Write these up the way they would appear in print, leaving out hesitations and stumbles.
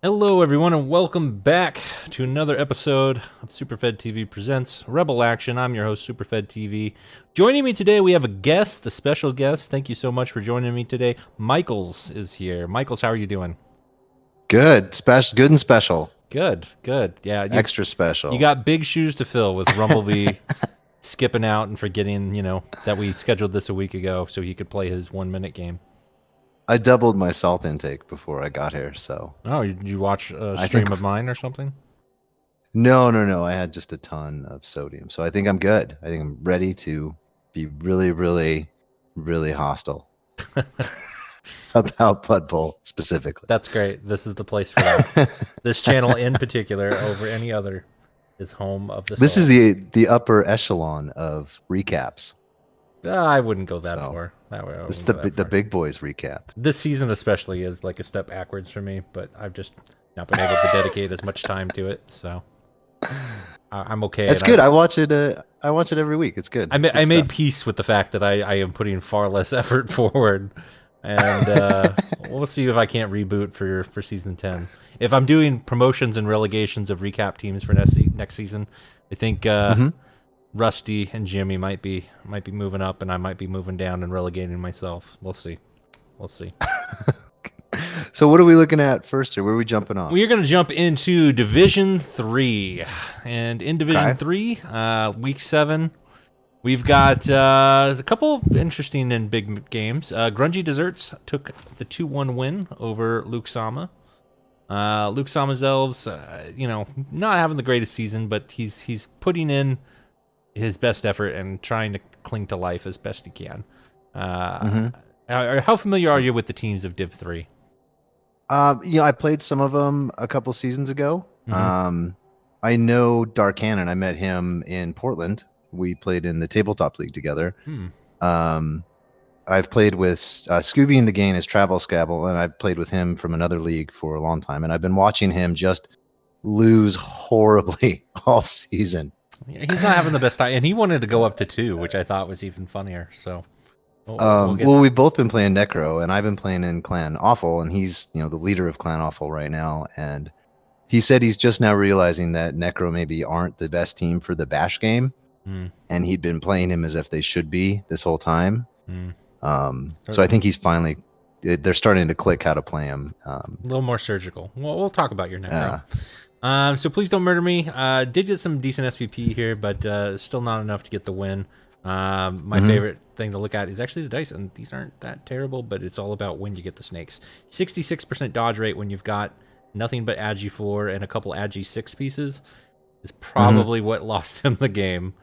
Hello, everyone, and welcome back to another episode of Superfed TV Presents Rebel Action. I'm your host, Superfed TV. Joining me today, we have a guest, a special guest. Thank you so much for joining me today. Michaels is here. Michaels, how are you doing? Good, special, good and special, Good, good. Yeah, extra you special. got big shoes to fill with Rumblebee skipping out and forgetting, that we scheduled this a week ago so he could play his 1 minute game. I doubled my salt intake before I got here, so Oh, you watch a I think stream of mine or something? no. I had just a ton of sodium, so I think I'm good. I think I'm ready to be really hostile about Blood Bowl specifically. That's great. This is the place for that. This channel in particular, over any other, is home of the This soul. is the upper echelon of recaps. I wouldn't go that So far. That way, I this is wouldn't the go that the far. big boys recap. This season especially is like a step backwards for me, but I've just not been able to dedicate as much time to it, so I'm okay. It's And good. I watch it. I watch it every week. It's good. It's I good made stuff. peace with the fact that I am putting far less effort forward, and we'll see if I can't reboot for season 10. If I'm doing promotions and relegations of recap teams for next season, I think hmm Rusty and Jimmy might be moving up, and I might be moving down and relegating myself. We'll see. We'll see. So what are we looking at first here? Where are we jumping off? We are going to jump into Division 3. And in Division Okay. 3, Week 7, we've got a couple of interesting and big games. Grungy Desserts took the 2-1 win over Luke Sama. Luke Sama's Elves, not having the greatest season, but he's putting in his best effort and trying to cling to life as best he can. hmm How familiar are you with the teams of Div 3? I played some of them a couple seasons ago. Mm-hmm. I know Dark Cannon. I met him in Portland. We played in the tabletop league together. Hmm. Um, I've played with Scooby in the game as Travel Scabble, and I've played with him from another league for a long time. And I've been watching him just lose horribly all season. He's not having the best time, and he wanted to go up to 2, which I thought was even funnier. So we'll get. Well, we've both been playing Necro, and I've been playing in Clan Awful, and he's the leader of Clan Awful right now. And he said he's just now realizing that Necro maybe aren't the best team for the Bash game, Mm, and he'd been playing him as if they should be this whole time. mm. So I think he's finally they're starting to click how to play him. A little more surgical. Well, we'll talk about your necro. Uh, So please don't murder me. Did get some decent SPP here, but still not enough to get the win. My mhm. favorite thing to look at is actually the dice, and these aren't that terrible, but it's all about when you get the snakes. 66% dodge rate when you've got nothing but Agi 4 and a couple Agi 6 pieces is probably what lost him the game.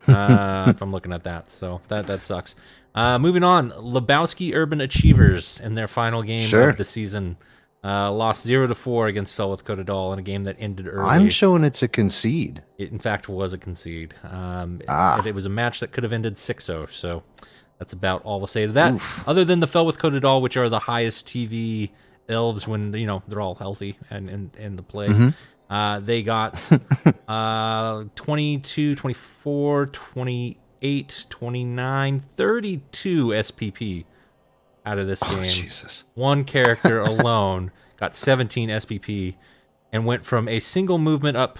If I'm looking at that, so that sucks. Moving on, Lebowski Urban Achievers in their final game Sure. of the season lost 0-4 against Felwith Cotadal in a game that ended I'm early. showing it's a concede. It in fact was a concede. Ah. It was a match that could have ended 6-0. So that's about all we'll say to that. Oof. Other than the Felwith Cotadal, which are the highest TV elves when they're all healthy and in the place. Mhm. They got 22, 24, 28, 29, 32 SPP out of this Oh, game. Jesus. One character alone got 17 SPP and went from a single movement up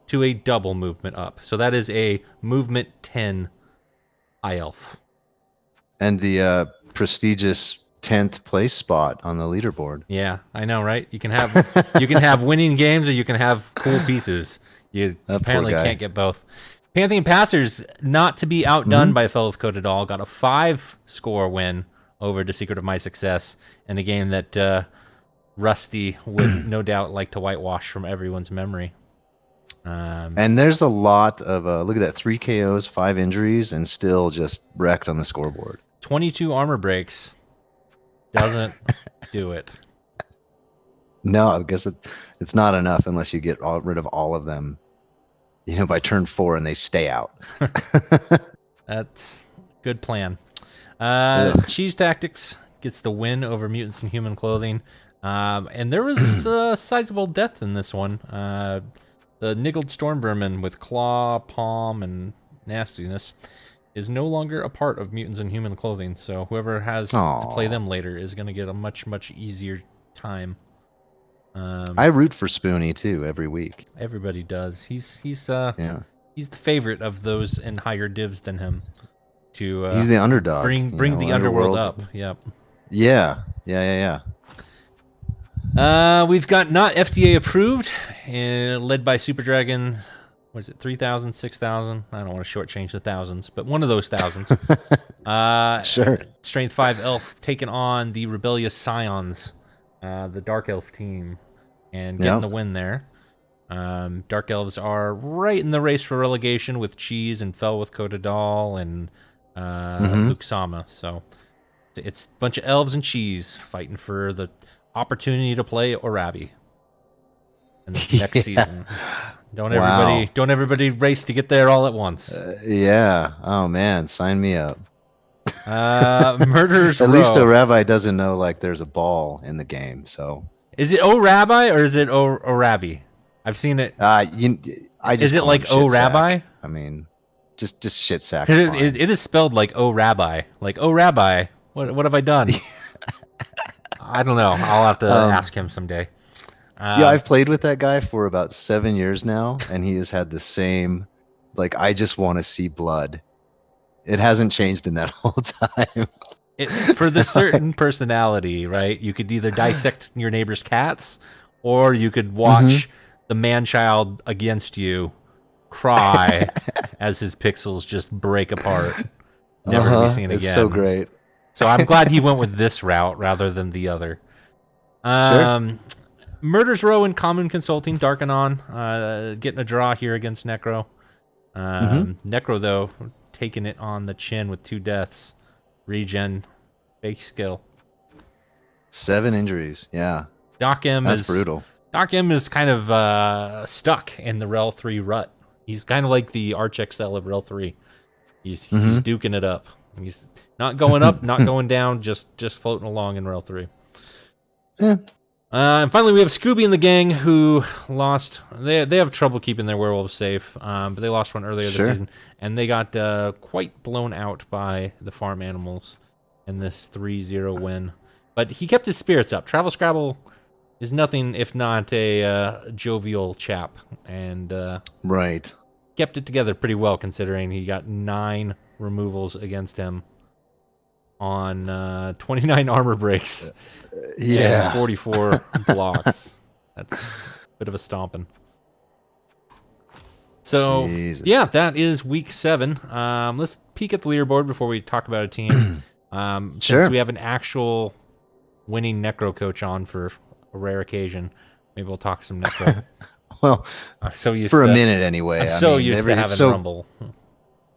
to a double movement up. So that is a movement 10 high elf. And the prestigious 10th place spot on the leaderboard. Yeah, I know, right? You can have winning games or you can have cool pieces. You That poor apparently guy. can't get both. Pantheon Passers, not to be outdone by fellow Cotadal, got a 5-score win over The Secret of My Success in a game that Rusty would no doubt like to whitewash from everyone's memory. And there's a lot of look at that, 3 KOs, 5 injuries, and still just wrecked on the scoreboard. 22 armor breaks doesn't do it. No, I guess it's not enough unless you get rid of all of them, by turn 4 and they stay out. That's a good plan. Ugh. Cheese Tactics gets the win over Mutants in Human Clothing. And there was a sizable death in this one. The Niggled Storm Vermin with Claw, Palm, and Nastiness is no longer a part of Mutants in Human Clothing. So whoever has to play Aw. them later is going to get a much, much easier time. I root for Spoonie too every week. Everybody does. He's Yeah, he's the favorite of those in higher divs than him to he's the underdog. bring the underworld up. Yep. Yeah, yeah, yeah, We've got not FDA approved, led by Super Dragon. Was it 3,000, 6,000? I don't want to shortchange the thousands, but one of those thousands. Sure. Strength 5 Elf taking on the Rebellious Scions, the Dark Elf team, and getting the win there. Dark Elves are right in the race for relegation with Cheese and Fell with Kotadal and Luke Sama. So it's a bunch of elves and cheese fighting for the opportunity to play Orabi in the next season. Don't everybody race to get there all at once. Yeah. Oh man, sign me up. Murderers At Row. least a rabbi doesn't know like there's a ball in the game. So is it O Rabbi or is it O Rabbi? I've seen it. I just is it call like him O shit Rabbi? sack. I mean, just shit sack. It is spelled like O Rabbi. Like O Rabbi. What have I done? I don't know. I'll have to ask him someday. Yeah, I've played with that guy for about 7 years now, and he has had the same, like, I just want to see blood. It hasn't changed in that whole time. For the certain personality, right? You could either dissect your neighbor's cats, or you could watch the man-child against you cry as his pixels just break apart, never to be seen again. It's so great. So I'm glad he went with this route rather than the other. Sure. Murders Row and Common Consulting, Darkanon, getting a draw here against Necro. Necro, though, taking it on the chin with 2 deaths. Regen, fake skill. 7 injuries, yeah. Doc M That's brutal. Doc M is kind of stuck in the REL 3 rut. He's kind of like the Arch XL of REL 3. He's duking it up. He's not going up, not going down, just floating along in REL 3. Yeah. And finally, we have Scooby and the gang who lost. They have trouble keeping their werewolves safe, but they lost one earlier this season, and they got quite blown out by the farm animals in this 3-0 win. But he kept his spirits up. Travel Scrabble is nothing if not a jovial chap, and kept it together pretty well considering he got 9 removals against him on 29 armor breaks. Yeah. 44 blocks. That's a bit of a stomping. So, yeah, that is week 7. Let's peek at the leaderboard before we talk about a team. Since we have an actual winning Necro coach on for a rare occasion, maybe we'll talk some Necro. Well, so used for to, a minute anyway. I'm so used to having Rumble.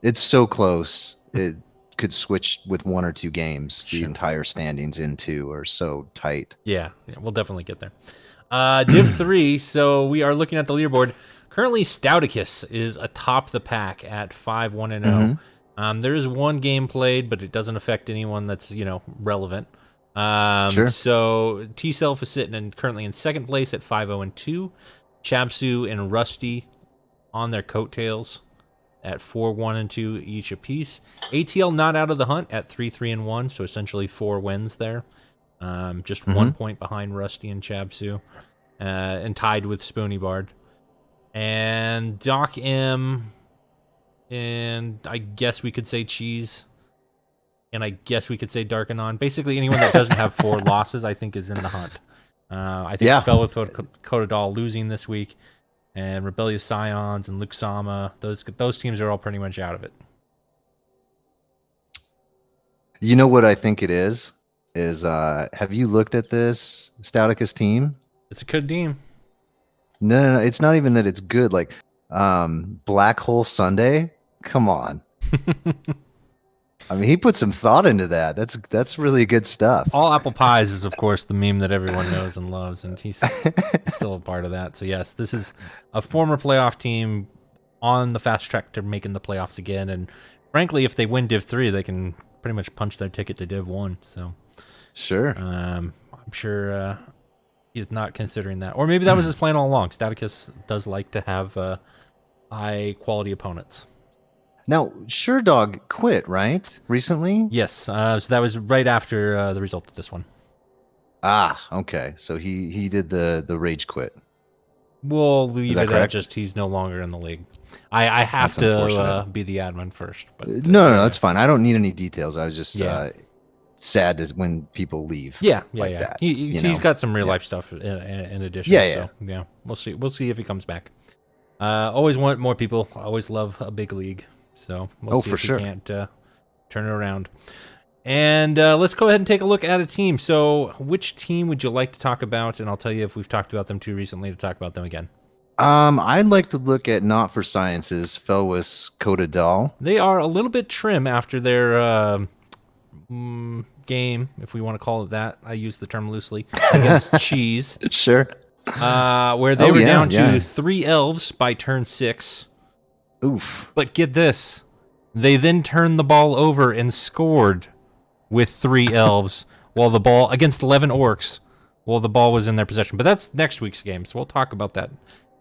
It's so close. It could switch with 1 or 2 games. The entire standings in 2 are so tight. Yeah, we'll definitely get there. Div 3, so we are looking at the leaderboard. Currently, Stouticus is atop the pack at 5-1-0. There is 1 game played, but it doesn't affect anyone that's, relevant. So T-Self is sitting currently in 2nd place at 5-0-2. Chabsu and Rusty on their coattails at 4-1-2 each apiece. ATL not out of the hunt at 3-3-1, so essentially 4 wins there. Just 1 point behind Rusty and Chabsu, and tied with Spoony Bard. And Doc M, and I guess we could say Cheese, and I guess we could say Darkanon. Basically, anyone that doesn't have 4 losses, I think, is in the hunt. I think Fell with Kotadal losing this week, and Rebellious Scions and Luke Sama, those teams are all pretty much out of it. You know what I think it is have you looked at this Stouticus team? It's a good team. No, it's not even that it's good. Like, Black Hole Sunday? Come on. I mean, he put some thought into that. That's really good stuff. All Apple Pies is, of course, the meme that everyone knows and loves, and he's still a part of that. So, yes, this is a former playoff team on the fast track to making the playoffs again. And, frankly, if they win Div 3, they can pretty much punch their ticket to Div 1. So, I'm sure he's not considering that. Or maybe that was his plan all along. Stouticus does like to have high-quality opponents. Now, SureDog quit, right? Recently? Yes. So that was right after the result of this one. Ah, okay. So he did the rage quit. We'll Is leave that it at correct? just he's no longer in the league. I have That's to unfortunate. be the admin first, but No, no, yeah, that's fine. I don't need any details. I was just yeah, sad as when people leave yeah, yeah, like yeah. that. He's got some real Yeah. life stuff in addition. Yeah, yeah. So yeah, we'll see. We'll see if he comes back. Always want more people. Always love a big league. So we'll Oh, see for if we sure. can't turn it around. And let's go ahead and take a look at a team. So, which team would you like to talk about? And I'll tell you if we've talked about them too recently to talk about them again. I'd like to look at Not for Sciences, Felwis Coda Doll. They are a little bit trim after their game, if we want to call it that. I use the term loosely, against Cheese, Sure. where they Oh, were yeah, down yeah. to 3 elves by turn 6. Oof. But get this, they then turned the ball over and scored with 3 elves while the ball against 11 orcs while the ball was in their possession. But that's next week's game, so we'll talk about that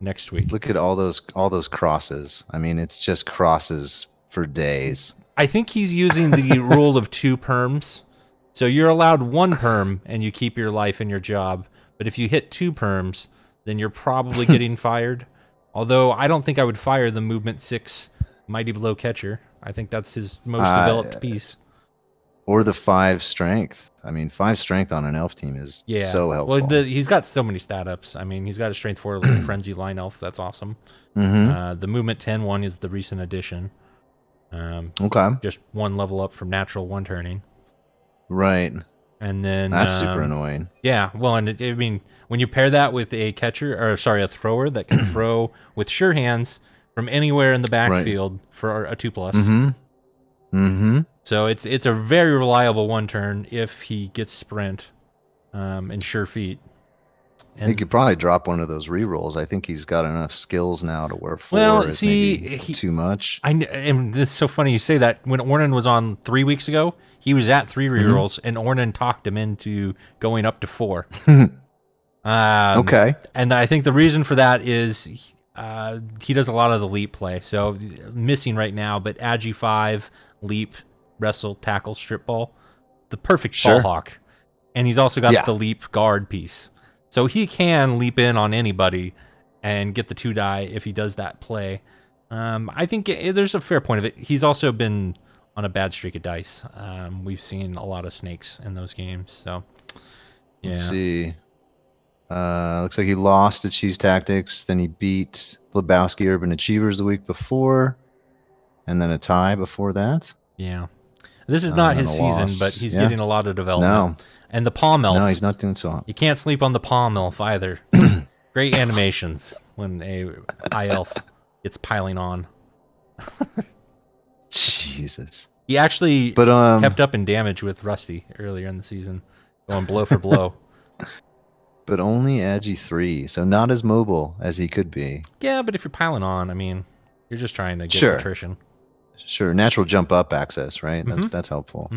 next week. Look at all those crosses. I mean, it's just crosses for days. I think he's using the rule of 2 perms. So you're allowed 1 perm and you keep your life and your job. But if you hit 2 perms, then you're probably getting fired. Although I don't think I would fire the movement 6 Mighty Blow catcher. I think that's his most developed piece. Or the 5 strength. I mean, 5 strength on an elf team is so helpful. Well, he's got so many stat ups. I mean, he's got a strength 4 frenzy line elf. That's awesome. The movement 10 one is the recent addition. Okay. Just 1 level up from natural 1 turning. Right. And then That's super annoying. Yeah, well, and I mean, when you pair that with a a thrower that can throw with sure hands from anywhere in the backfield for a 2+. So it's a very reliable 1 turn if he gets sprint and sure feet. And he could probably drop one of those rerolls. I think he's got enough skills now to where 4 well, is see, maybe too much. And this is so funny you say that. When Ornan was on 3 weeks ago, he was at 3 rerolls, and Ornan talked him into going up to 4. Okay. And I think the reason for that is he does a lot of the leap play. So missing right now, but Agi 5, leap, wrestle, tackle, strip ball, the perfect ball hawk. And he's also got the leap guard piece. So he can leap in on anybody and get the 2 die if he does that play. I think there's a fair point of it. He's also been on a bad streak of dice. We've seen a lot of snakes in those games. So, yeah. Let's see. Looks like he lost to Cheese Tactics. Then he beat Lebowski Urban Achievers the week before. And then a tie before that. Yeah. This is not his season, but he's getting a lot of development. No. And the Palm Elf. No, he's not doing so hot. You can't sleep on the Palm Elf either. Great animations when a high elf gets piling on. Jesus. He actually kept up in damage with Rusty earlier in the season, going blow for blow. But only Agi 3, so not as mobile as he could be. Yeah, but if you're piling on, I mean, you're just trying to get attrition. Sure, natural jump up access, right? That's helpful.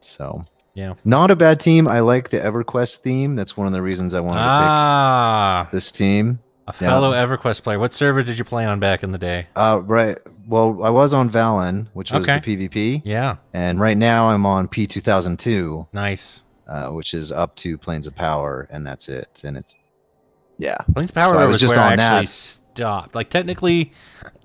So, yeah, not a bad team. I like the EverQuest theme. That's one of the reasons I wanted to pick this team. A fellow EverQuest player. What server did you play on back in the day? Right. Well, I was on Valen, which was the PvP. Yeah. And right now I'm on P2002. Nice. Which is up to Planes of Power, and that's it. And it's Planes of Power was just where I actually stopped. Like technically,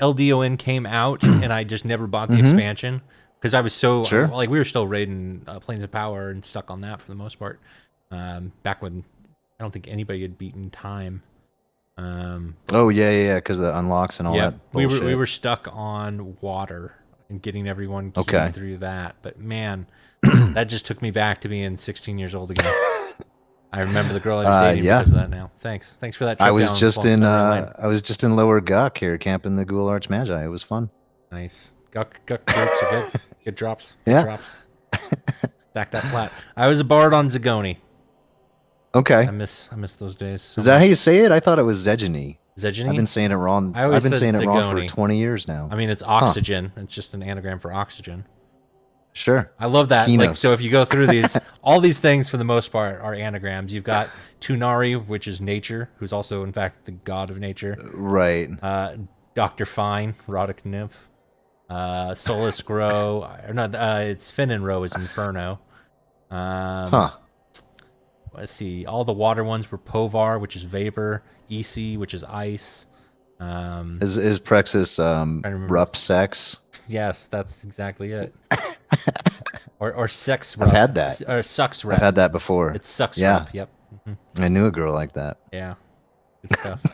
LDON came out, and I just never bought the expansion because I was so like we were still raiding Planes of Power and stuck on that for the most part. Back when I don't think anybody had beaten time. Because the unlocks and all that. Bullshit. We were stuck on water and getting everyone keyed through that. But man, that just took me back to being 16 years old again. I remember the girl I was dating because of that now. Thanks for that trip I was down just in Lower Guck here camping the Ghoul Arch Magi. It was fun. Nice. Guck drops are good. Good drops. Good drops. Stacked up plat. I was a bard on Zagoni. Okay. I miss those days. So is that how you say it? I thought it was Zegini. Zegini? I've been saying it wrong. I've been saying it wrong for 20 years now. I mean, it's oxygen. It's just an anagram for oxygen. Sure. I love that. Like, so if you go through these, all these things for the most part are anagrams. You've got Tunari, which is nature, who's also in fact the god of nature. Right. Dr. Fine, Roddick Nymph. Solus Grow. Or not, it's Finn and Row is Inferno. let's see, all the water ones were Povar, which is vapor, EC, which is ice. Is Praxis Rup Sex? Yes, that's exactly it. Or sex I've rep. had that. Or sucks rep. I've had that before. It's sucks Yeah. rep. Yep. I knew a girl like that. Yeah. Good stuff.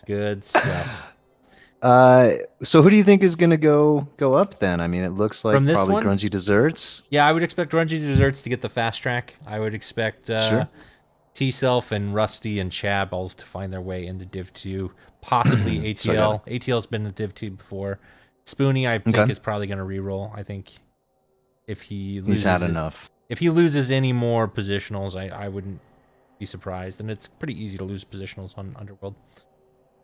Good stuff. So who do you think is gonna go up then? I mean, it looks like From this probably one? Grungy Desserts. Yeah, I would expect Grungy Desserts to get the fast track. I would expect Sure. T-Self and Rusty and Chab all to find their way into Div 2. Possibly ATL. ATL's been in Div 2 before. Spoonie, I think, is probably going to reroll. I think if he loses... He's had enough. If he loses any more positionals, I wouldn't be surprised. And it's pretty easy to lose positionals on Underworld.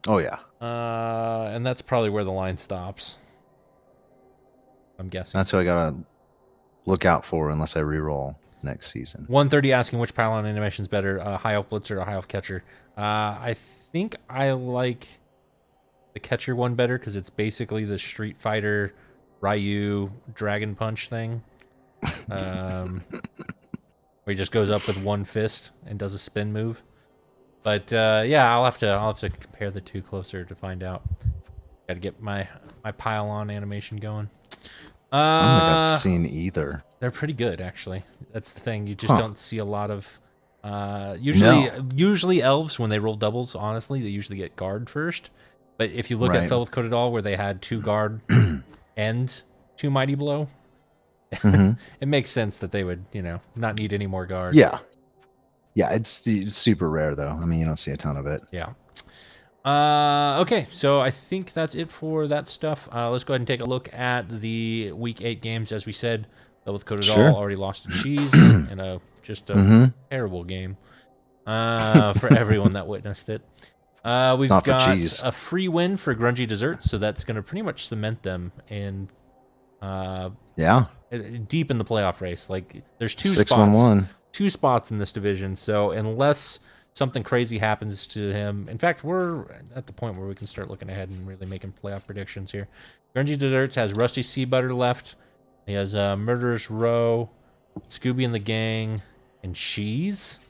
Oh, yeah. And that's probably where the line stops. I'm guessing. That's what I got to look out for unless I reroll next season. 130 asking which pylon animation is better, High Elf Blitzer or High Elf Catcher. I think I like the Catcher one better because it's basically the Street Fighter Ryu Dragon Punch thing. Where he just goes up with one fist and does a spin move. But yeah, I'll have to compare the two closer to find out. Got to get my pylon animation going. I don't think I've seen either. They're pretty good, actually. That's the thing. You just don't see a lot of... usually elves, when they roll doubles, honestly, they usually get guard first. But if you look at Fell with Coated All, where they had 2 guard and 2 Mighty Blow, it makes sense that they would, not need any more guard. Yeah. Yeah, it's super rare, though. I mean, you don't see a ton of it. Yeah. Okay, so I think that's it for that stuff. Let's go ahead and take a look at the Week 8 games. As we said, with Coated All already lost to Cheese in a terrible game for everyone that witnessed it. We've got a free win for Grungy Desserts, so that's going to pretty much cement them in deep in the playoff race. Like, there's 2 spots. 2 spots in this division, so unless something crazy happens to him. In fact, we're at the point where we can start looking ahead and really making playoff predictions here. Grungy Desserts has Rusty Sea Butter left. He has Murderous Row, Scooby and the Gang, and Cheese,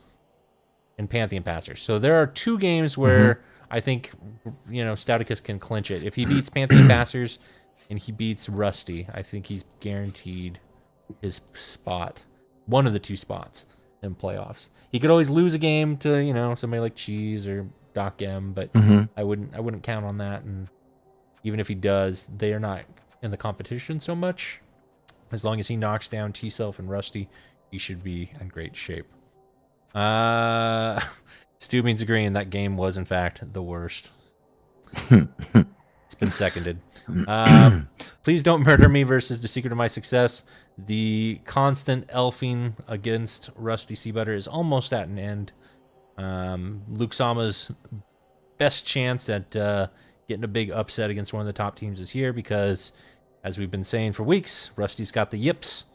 and Pantheon Passers. So there are 2 games where I think, Stouticus can clinch it. If he beats Pantheon Passers and he beats Rusty, I think he's guaranteed his spot. One of the 2 spots in playoffs. He could always lose a game to somebody like Cheese or Doc M, but I wouldn't count on that. And even if he does, they are not in the competition so much. As long as he knocks down T-Self and Rusty, he should be in great shape. Stu Beans agreeing that game was in fact the worst. It's been seconded. Please Don't Murder Me versus The Secret of My Success. The constant elfing against Rusty Seabutter is almost at an end. Luke Sama's best chance at getting a big upset against one of the top teams is here because, as we've been saying for weeks, Rusty's got the yips.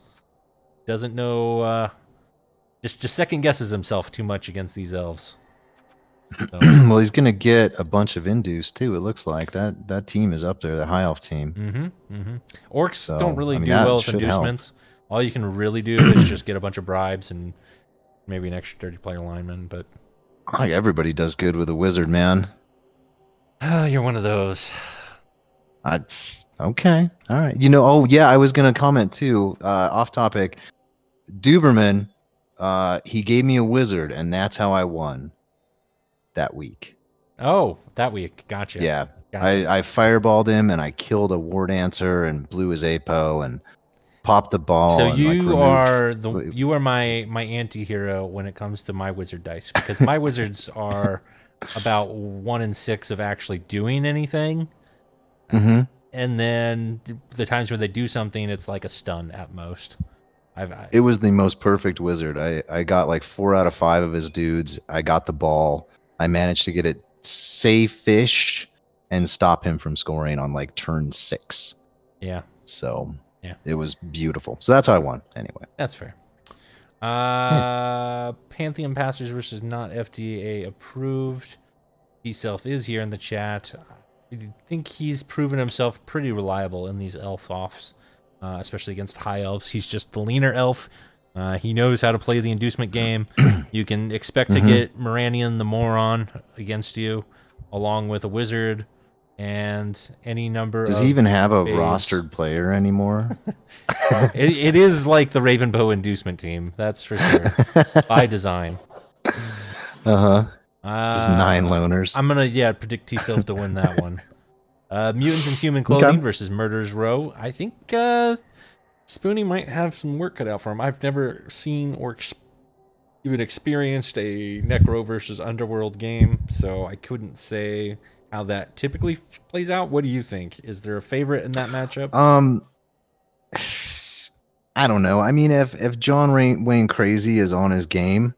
Doesn't know... just second guesses himself too much against these elves. So. Well, he's gonna get a bunch of induce too. It looks like that team is up there, the high elf team. Orcs don't really do well with inducements. All you can really do is just get a bunch of bribes and maybe an extra 30-player lineman. But everybody does good with a wizard, man. You're one of those. Okay, all right. Oh yeah, I was gonna comment too. Off topic. Duberman, he gave me a wizard, and that's how I won. That week. Oh, that week. Gotcha. Yeah. Gotcha. I fireballed him and I killed a war dancer and blew his APO and popped the ball. So and, you are my anti-hero when it comes to my wizard dice, because my wizards are about 1 in 6 of actually doing anything. And then the times where they do something, it's like a stun at most. It was the most perfect wizard. I got like 4 out of 5 of his dudes. I got the ball. I managed to get it safe-ish and stop him from scoring on like turn 6. Yeah. So it was beautiful. So that's how I won anyway. That's fair. Pantheon Passers versus not FDA approved. T-Self is here in the chat. I think he's proven himself pretty reliable in these elf offs, especially against high elves. He's just the leaner elf. He knows how to play the inducement game. You can expect to Mm-hmm. get Moranion the Moron against you, along with a Wizard and any number Does he of even have a babes. rostered player anymore? It is like the Ravenbow inducement team, that's for sure, by design. Uh-huh. Just 9 loners. I'm gonna predict T-Self to win that one. Mutants in Human Okay. Clothing versus Murder's Row. I think Spoonie might have some work cut out for him. I've never seen or even experienced a Necro versus Underworld game, so I couldn't say how that typically plays out. What do you think? Is there a favorite in that matchup? I don't know. I mean, if John Wayne Crazy is on his game,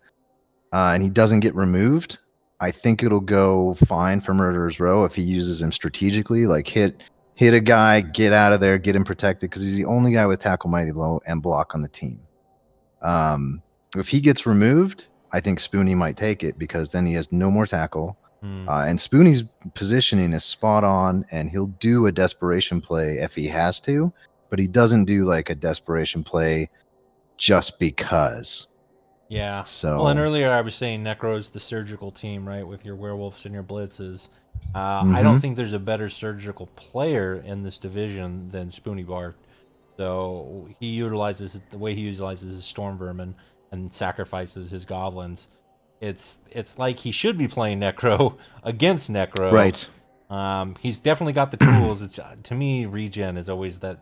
and he doesn't get removed, I think it'll go fine for Murderer's Row if he uses him strategically, like hit a guy, get out of there, get him protected, because he's the only guy with Tackle Mighty Blow and block on the team. If he gets removed, I think Spoonie might take it because then he has no more tackle. And Spoonie's positioning is spot on, and he'll do a desperation play if he has to, but he doesn't do like a desperation play just because. Yeah. So, Well, and earlier I was saying Necro's the surgical team, right, with your werewolves and your blitzes. I don't think there's a better surgical player in this division than Spoonie Bart. So he utilizes the way he utilizes his storm vermin and sacrifices his goblins. It's like he should be playing Necro against Necro. right. He's definitely got the tools. To me, regen is always that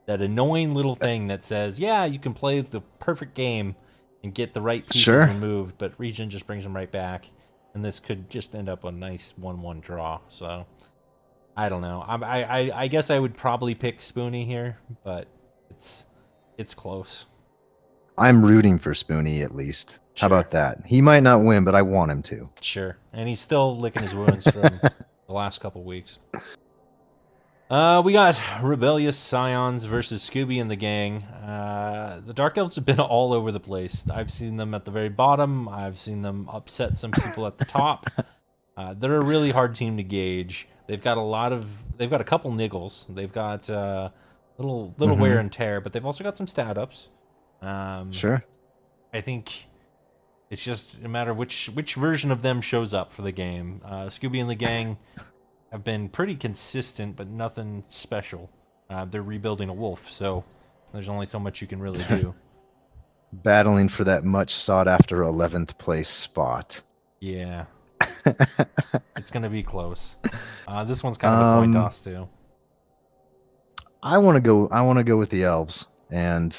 annoying little thing that says, yeah, you can play the perfect game and get the right pieces Sure. removed, but regen just brings them right back. And this could just end up a nice 1-1 draw. So I don't know. I guess I would probably pick Spoonie here, but it's close. I'm rooting for Spoonie at least. How Sure. about that? He might not win, but I want him to. Sure. And he's still licking his wounds from the last couple weeks. We got Rebellious Scions versus Scooby and the gang. The Dark Elves have been all over the place. I've seen them at the very bottom. I've seen them upset some people at the top. They're a really hard team to gauge. They've got a couple niggles. They've got little wear and tear, but they've also got some stat ups. Sure. I think it's just a matter of which version of them shows up for the game. Scooby and the gang have been pretty consistent, but nothing special. They're rebuilding a wolf, so there's only so much you can really do. Battling for that much sought after 11th place spot. Yeah. It's going to be close. This one's kind of a coin toss, too. I want to go with the elves, and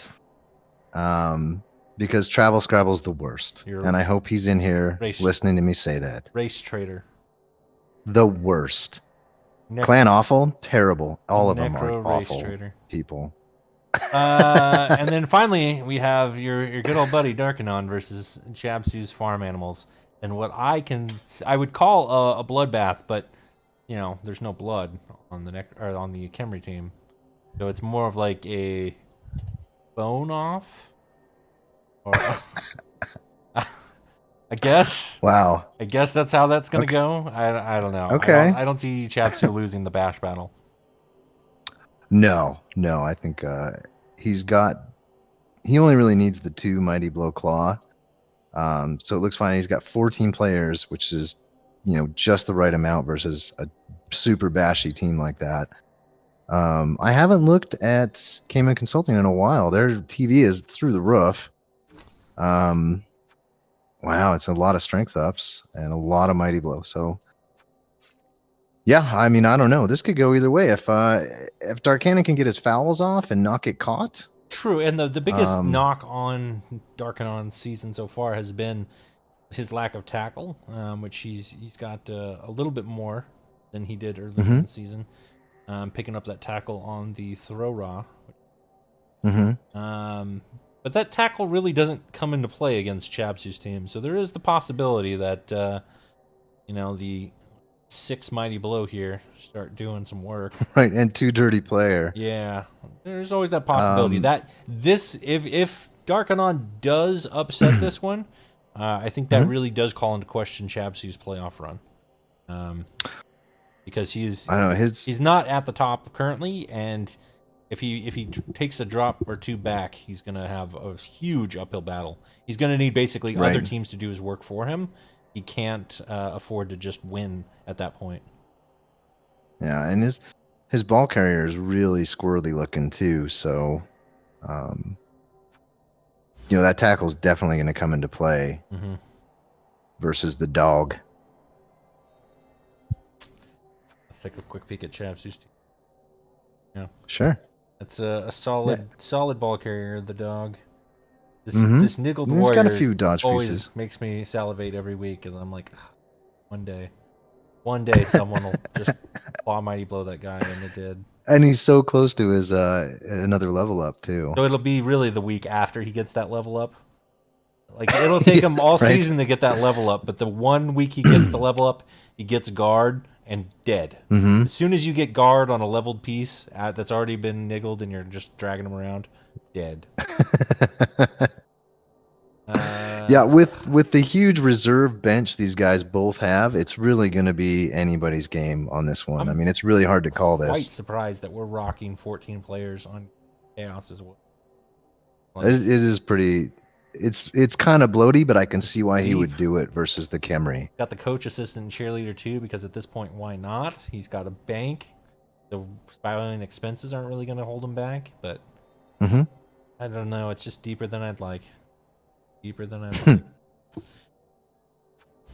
because Travel Scrabble's the worst. And I hope he's in here listening to me say that. Race traitor. The worst. Clan awful, terrible. All of them are awful people. And then finally, we have your good old buddy Darkanon versus Chabsu's farm animals, and what I would call a bloodbath, but there's no blood on the on the Khemri team, so it's more of like a bone off, or I guess. Wow. I guess that's how that's gonna go. I don't know. Okay. I don't see Chabsu losing the bash battle. No. I think he only really needs the 2 Mighty Blow Claw. So it looks fine. He's got 14 players, which is, just the right amount versus a super bashy team like that. I haven't looked at Cayman Consulting in a while. Their TV is through the roof. Wow, it's a lot of strength ups and a lot of Mighty Blow. So, yeah, I mean, I don't know. This could go either way. If Darkanon can get his fouls off and not get caught. True, and the biggest knock on Darkanon's season so far has been his lack of tackle, which he's got a little bit more than he did earlier in the season, picking up that tackle on the throw raw. But that tackle really doesn't come into play against Chabsu's team, so there is the possibility that the 6 Mighty Blow here start doing some work. Right, and 2 dirty player. Yeah, there's always that possibility that if Darkanon does upset this one, I think that really does call into question Chabsu's playoff run, because he's not at the top currently, and If he takes a drop or two back, he's gonna have a huge uphill battle. He's gonna need basically Right. other teams to do his work for him. He can't afford to just win at that point. Yeah, and his ball carrier is really squirrely looking too. So, that tackle's definitely going to come into play Mm-hmm. versus the dog. Let's take a quick peek at Chavs. Yeah, Sure. that's a solid ball carrier. The dog. This Mhm. this Niggled He's Warrior got a few dodge always pieces. makes me salivate every week, because I'm like, one day someone will just almighty blow that guy, and it did. And he's so close to his another level up too. So it'll be really the week after he gets that level up. Like, it'll take him all right. season to get that level up, but the 1 week he gets the level up, he gets guard and dead. Mm-hmm. As soon as you get guard on a leveled piece that's already been niggled and you're just dragging him around, dead. Yeah, with the huge reserve bench these guys both have, it's really going to be anybody's game on this one. I mean, it's really hard to call Quite this. surprised that we're rocking 14 players on Chaos as well. It is pretty. It's kind of bloaty, but I can see why he deep. would do it versus the Camry. Got the coach, assistant, and cheerleader too, because at this point, why not? He's got a bank. The spiraling expenses aren't really going to hold him back, but Mm-hmm. I don't know. It's just deeper than I'd like. Deeper than I'd like.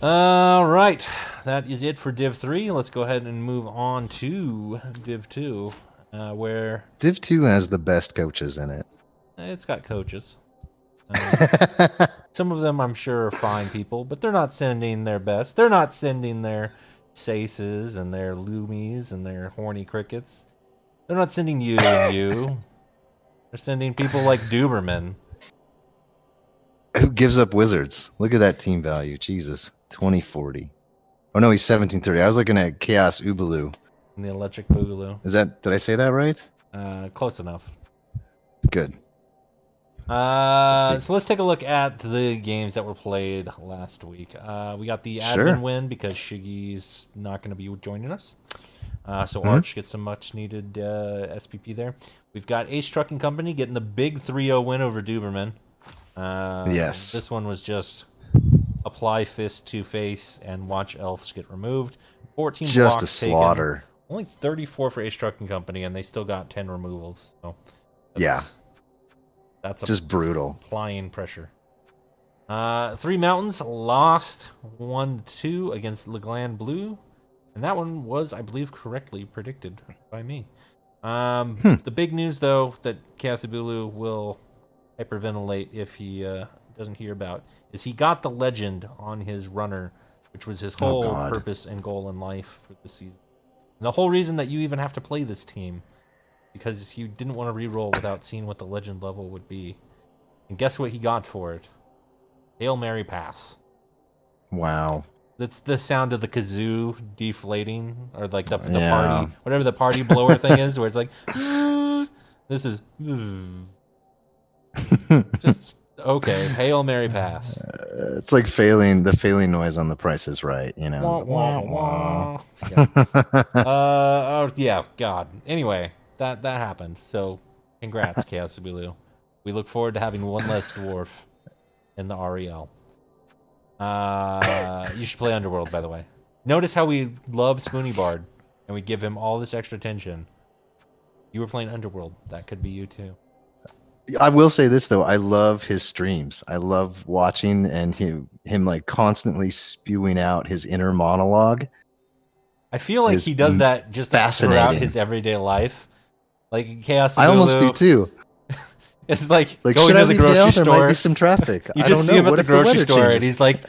All right, that is it for Div 3. Let's go ahead and move on to Div 2, where Div 2 has the best coaches in it. it's got coaches. Some of them, I'm sure, are fine people, but they're not sending their best. They're not sending their Saces and their Loomies and their horny crickets. They're not sending you and you. They're sending people like Duberman. Who gives up Wizards? Look at that team value. Jesus. 2040. Oh no, he's 1730. I was looking at Chaos Ubaloo. And the Electric Boogaloo. Did I say that right? Close enough. Good. So let's take a look at the games that were played last week. We got the admin win because Shiggy's not going to be joining us. So Arch gets some much needed SPP there. We've got Ace Trucking Company getting the big 3-0 win over Duberman. Yes. This one was just apply fist to face and watch elves get removed. 14 just blocks a slaughter. Taken. Only 34 for Ace Trucking Company, and they still got 10 removals. So that's just brutal. Applying pressure. 3 Mountains lost 1-2 against Legland Blue, and that one was, I believe, correctly predicted by me. The big news, though, that Casabulu will hyperventilate if he doesn't hear about, is he got the legend on his runner, which was his whole purpose and goal in life for this season. And the whole reason that you even have to play this team, because you didn't want to reroll without seeing what the legend level would be. And guess what he got for it? Hail Mary pass. Wow. That's the sound of the kazoo deflating, or like the party, whatever the party blower thing is, where it's like, this is just okay. Hail Mary pass. It's like the failing noise on The Price is Right, you know. Wah, wah, wah. Yeah, God. Anyway, that happened. So, congrats, Chaos Bulu. We look forward to having one less dwarf in the REL. You should play Underworld, by the way. Notice how we love Spoony Bard, and we give him all this extra attention. You were playing Underworld. That could be you too. I will say this though, I love his streams. I love watching and him like constantly spewing out his inner monologue. I feel like he does that just throughout his everyday life. Like Chaos. I almost do too. It's like going to the grocery store. There might be some traffic. You just see him at the grocery store, and he's like,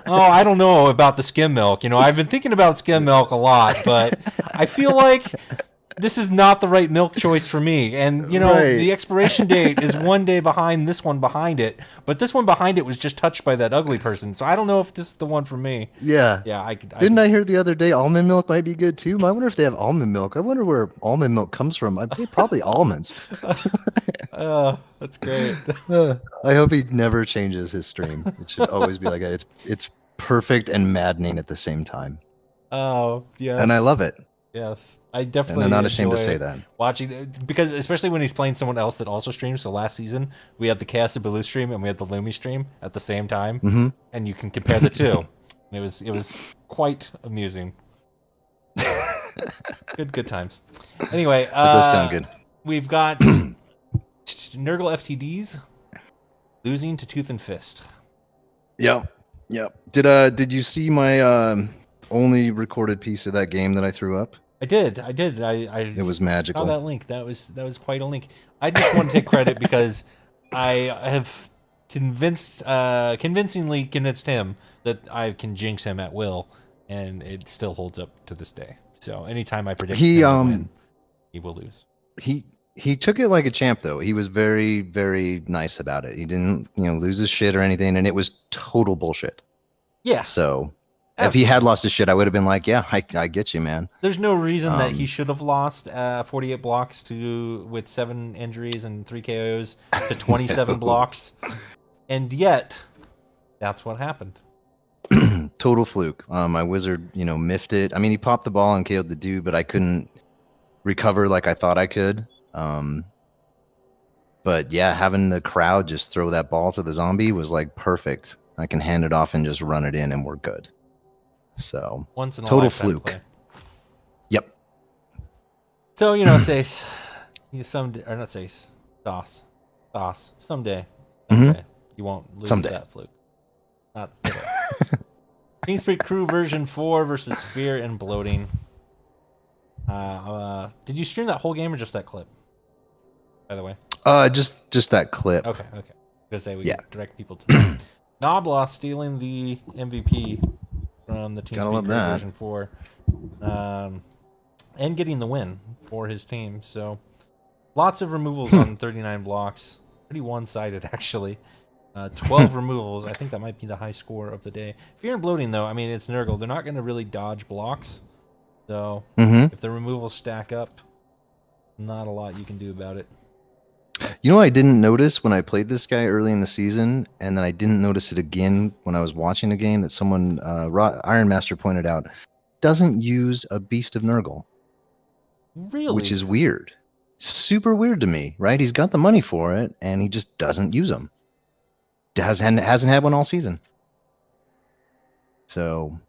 "Oh, I don't know about the skim milk. You know, I've been thinking about skim milk a lot, but I feel like this is not the right milk choice for me. And, you know, the expiration date is one day behind this one behind it. But this one behind it was just touched by that ugly person. So I don't know if this is the one for me. Yeah. Yeah. Didn't I hear the other day almond milk might be good too? I wonder if they have almond milk. I wonder where almond milk comes from. Probably almonds. That's great. I hope he never changes his stream. It should always be like that. It's perfect and maddening at the same time. Oh, yeah. And I love it. Yes, I And definitely I'm not ashamed to enjoy say that. watching because especially when he's playing someone else that also streams. So last season we had the Chaos of Baloo stream and we had the Lumi stream at the same time, Mm-hmm. and you can compare the two. And it was quite amusing. Good times. Anyway, That does sound good. we've got Nurgle FTDs losing to Tooth and Fist. Yep. Yep. Did you see my only recorded piece of that game that I threw up? I did. It was saw magical. that link. That was quite a link. I just want to take credit because I have convincingly convinced him that I can jinx him at will, and it still holds up to this day. So anytime I predict him to win, he will lose. He took it like a champ though. He was very, very nice about it. He didn't, lose his shit or anything, and it was total bullshit. Yeah. So absolutely. if he had lost his shit, I would have been like, yeah, I get you, man. There's no reason that he should have lost 48 blocks with 7 injuries and 3 KOs to 27 No. blocks, and yet that's what happened. Total fluke. My wizard, miffed it. I mean, he popped the ball and KO'd the dude, but I couldn't recover like I thought I could. But yeah, having the crowd just throw that ball to the zombie was like perfect. I can hand it off and just run it in, and we're good. So Once in a total lifetime fluke. play. Yep. So Sace, or not Sace, Dos. Someday, you won't lose that fluke. Not today. Kingsfleet Crew version 4 versus Fear and Bloating. Did you stream that whole game or just that clip? By the way. Just that clip. Okay. Because they would direct people to that. Nobla stealing the MVP from the Kingsfleet Crew version 4, and getting the win for his team. So lots of removals on 39 blocks. Pretty one-sided actually. 12 removals. I think that might be the high score of the day. Fear and Bloating, though, I mean, it's Nurgle. They're not going to really dodge blocks. So if the removals stack up, not a lot you can do about it. You know what I didn't notice when I played this guy early in the season, and then I didn't notice it again when I was watching a game that someone, Iron Master pointed out, doesn't use a Beast of Nurgle. Really? Which is weird. Super weird to me, right? He's got the money for it, and he just doesn't use them. Hasn't had one all season. So,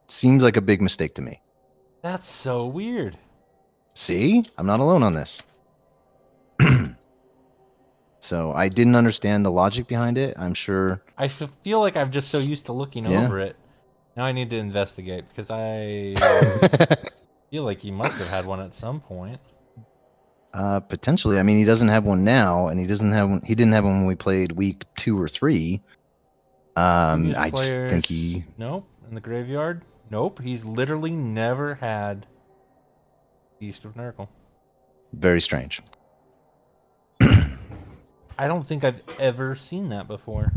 seems like a big mistake to me. That's so weird. See? I'm not alone on this. So, I didn't understand the logic behind it. I'm sure... I feel like I'm just so used to looking over it. Now I need to investigate, because I feel like he must have had one at some point. Potentially. I mean, he doesn't have one now, and he didn't have one when we played week 2 or 3. I just think he... Nope. In the graveyard? Nope. He's literally never had Beast of Nurgle. Very strange. I don't think I've ever seen that before.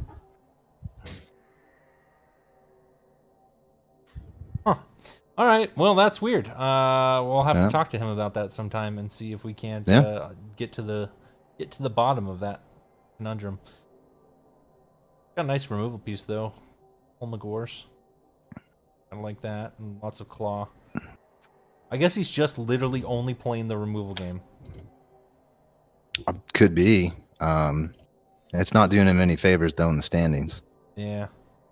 Huh. All right. Well, that's weird. We'll have to talk to him about that sometime and see if we can't get to the bottom of that conundrum. Got a nice removal piece though. Olmagors. I like that, and lots of claw. I guess he's just literally only playing the removal game. Could be. It's not doing him any favors though in the standings. Yeah.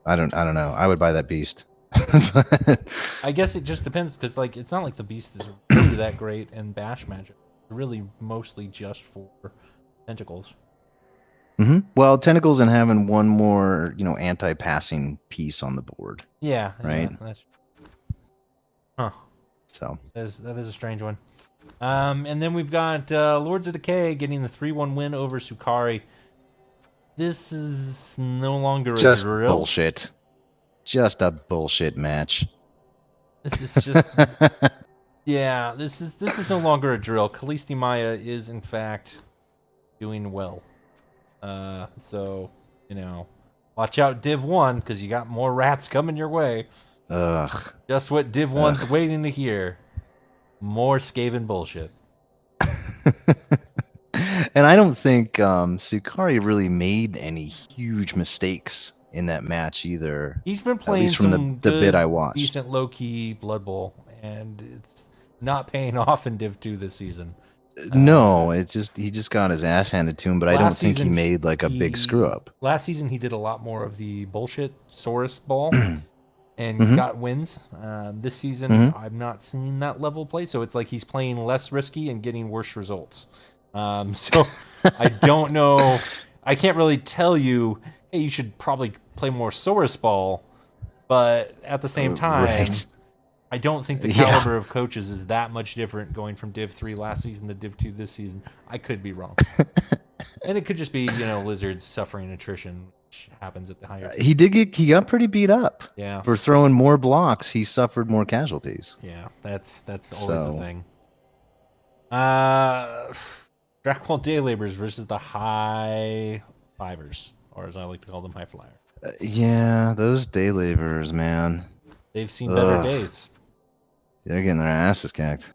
I don't know. I would buy that beast. I guess it just depends, because like it's not like the beast is really that great in bash magic. It's really mostly just for tentacles. Well, tentacles and having one more, anti-passing piece on the board. Yeah. Right. Yeah, that's... Huh. So that is a strange one. And then we've got Lords of Decay getting the 3-1 win over Sukari. This is no longer just a drill. Bullshit. Just a bullshit match. This is just yeah. This is no longer a drill. Kalisti Maya is in fact doing well. So watch out, Div 1, because you got more rats coming your way. Ugh. Just what Div 1's waiting to hear. More Skaven bullshit. And I don't think Sukari really made any huge mistakes in that match either. He's been playing at least from the bit I watched. Decent low-key Blood Bowl, and it's not paying off in Div 2 this season. No, it's just he just got his ass handed to him, but I don't Last think he season, made like a big screw up. Last season, he did a lot more of the bullshit Saurus ball and Mhm. got wins. This season, Mhm. I've not seen that level of play, so it's like he's playing less risky and getting worse results. So I don't know. I can't really tell you, hey, you should probably play more Saurus ball, but at the same time, Right. I don't think the Yeah. caliber of coaches is that much different going from Div 3 last season to Div 2 this season. I could be wrong. And it could just be, Lizards suffering attrition, which happens at the higher tier. He got pretty beat up. Yeah. For throwing more blocks, he suffered more casualties. Yeah, that's always a So, thing. Dracul Day Laborers versus the High Fivers, or as I like to call them, High Flyer. yeah, those day laborers, man. They've seen better Ugh. days. They're getting their asses kicked.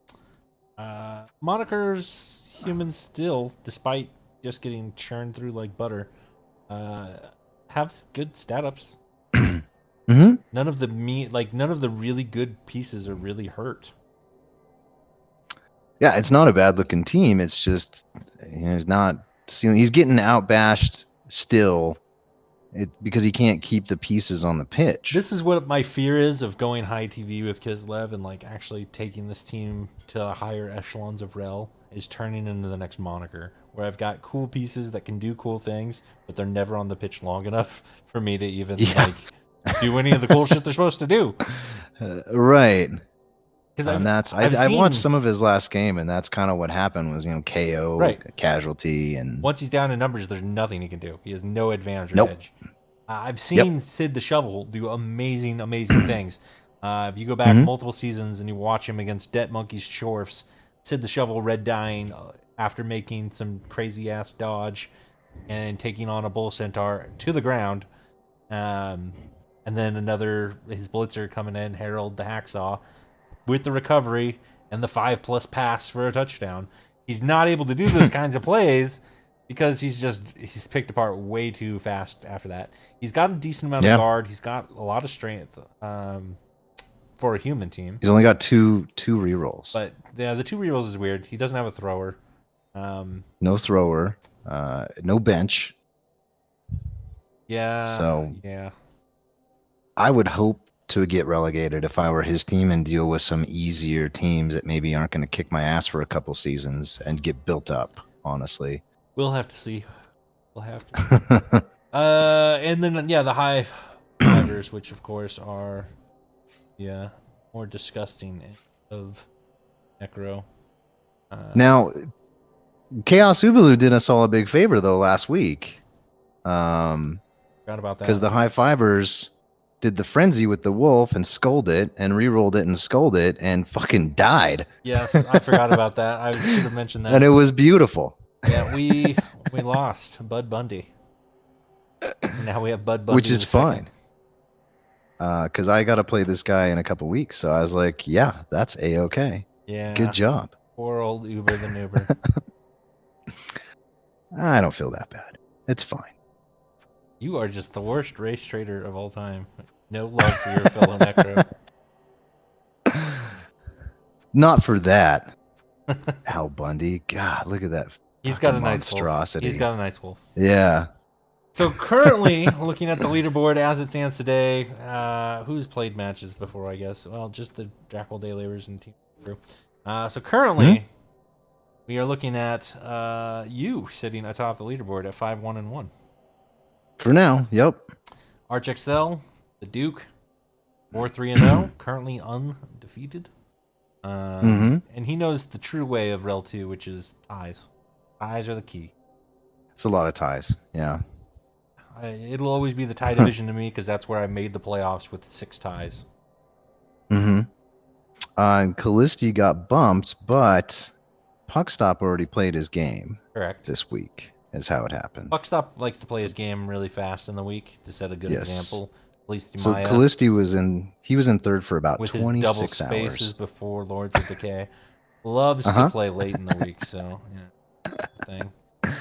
Moniker's humans still, despite just getting churned through like butter, have good stat ups. Mm-hmm. None of the really good pieces are really hurt. Yeah, it's not a bad looking team. It's just he's not. He's getting outbashed still, because he can't keep the pieces on the pitch. This is what my fear is of going high TV with Kislev and like actually taking this team to higher echelons of REL, is turning into the next Moniker, where I've got cool pieces that can do cool things, but they're never on the pitch long enough for me to even do any of the cool shit they're supposed to do. Right. Because I watched some of his last game, and that's kind of what happened. Was KO, right, casualty, and once he's down in numbers, there's nothing he can do. He has no advantage or nope. edge. I've seen Sid the Shovel do amazing things. If you go back multiple seasons and you watch him against Det Monkey's Chorfs, Sid the Shovel red dying after making some crazy ass dodge and taking on a Bull Centaur to the ground, and then his Blitzer coming in, Harold the Hacksaw, with the recovery and the 5+ pass for a touchdown. He's not able to do those kinds of plays because he's picked apart way too fast after that. He's got a decent amount of guard. He's got a lot of strength for a human team. He's only got two rerolls. But yeah, the 2 rerolls is weird. He doesn't have a thrower. No thrower. No bench. Yeah. So yeah. I would hope to get relegated if I were his team and deal with some easier teams that maybe aren't going to kick my ass for a couple seasons and get built up, honestly. We'll have to see. We'll have to. And then the High Fivers, which of course are more disgusting of Necro. Now, Chaos Ubalu did us all a big favor though last week. Forgot about that. Because the High Fivers did the frenzy with the wolf and scold it and re-rolled it and scold it and fucking died. Yes, I forgot about that. I should have mentioned that. And it was beautiful. Yeah, we lost Bud Bundy. And now we have Bud Bundy, which is fine. Because I got to play this guy in a couple weeks, so I was like, yeah, that's a-okay. Yeah. Good job. Poor old Uber the Noober. I don't feel that bad. It's fine. You are just the worst race trader of all time. No love for your fellow Necro. Not for that. Al Bundy. God, look at that. He's got a nice monstrosity. Wolf. He's got a nice wolf. Yeah. So currently, looking at the leaderboard as it stands today, who's played matches before, I guess? Well, just the Jackal Day Laborers and Team Crew. So currently, we are looking at you sitting atop the leaderboard at 5-1-1. For now, yep. Arch XL, the Duke, 4-3-0, currently undefeated. And he knows the true way of REL 2, which is ties. Ties are the key. It's a lot of ties, yeah. It'll always be the tie division to me because that's where I made the playoffs with 6 ties. And Callisti got bumped, but Puckstop already played his game. Correct. This week is how it happened. Puckstop likes to play his game really fast in the week to set a good example. At least so Callisti was in third for about with 26 his double hours. spaces before Lords of Decay. Loves to play late in the week, so thing. God,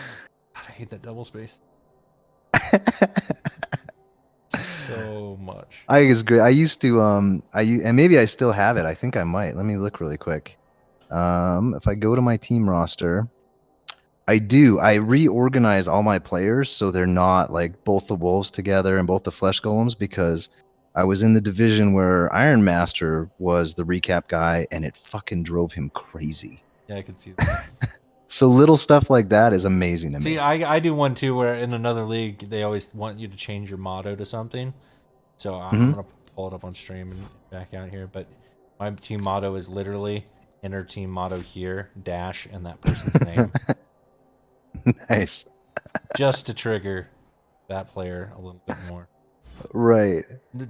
I hate that double space so much. I think it's great. I used to and maybe I still have it. I think I might. Let me look really quick. If I go to my team roster, I reorganize all my players so they're not like both the wolves together and both the flesh golems, because I was in the division where Iron Master was the recap guy and it fucking drove him crazy. Yeah, I can see that. So little stuff like that is amazing to See, me. I do one too where in another league they always want you to change your motto to something. So I'm Hmm. gonna pull it up on stream and back out here. But my team motto is literally enter team motto here dash and that person's name, Nice. just to trigger that player a little bit more. Right.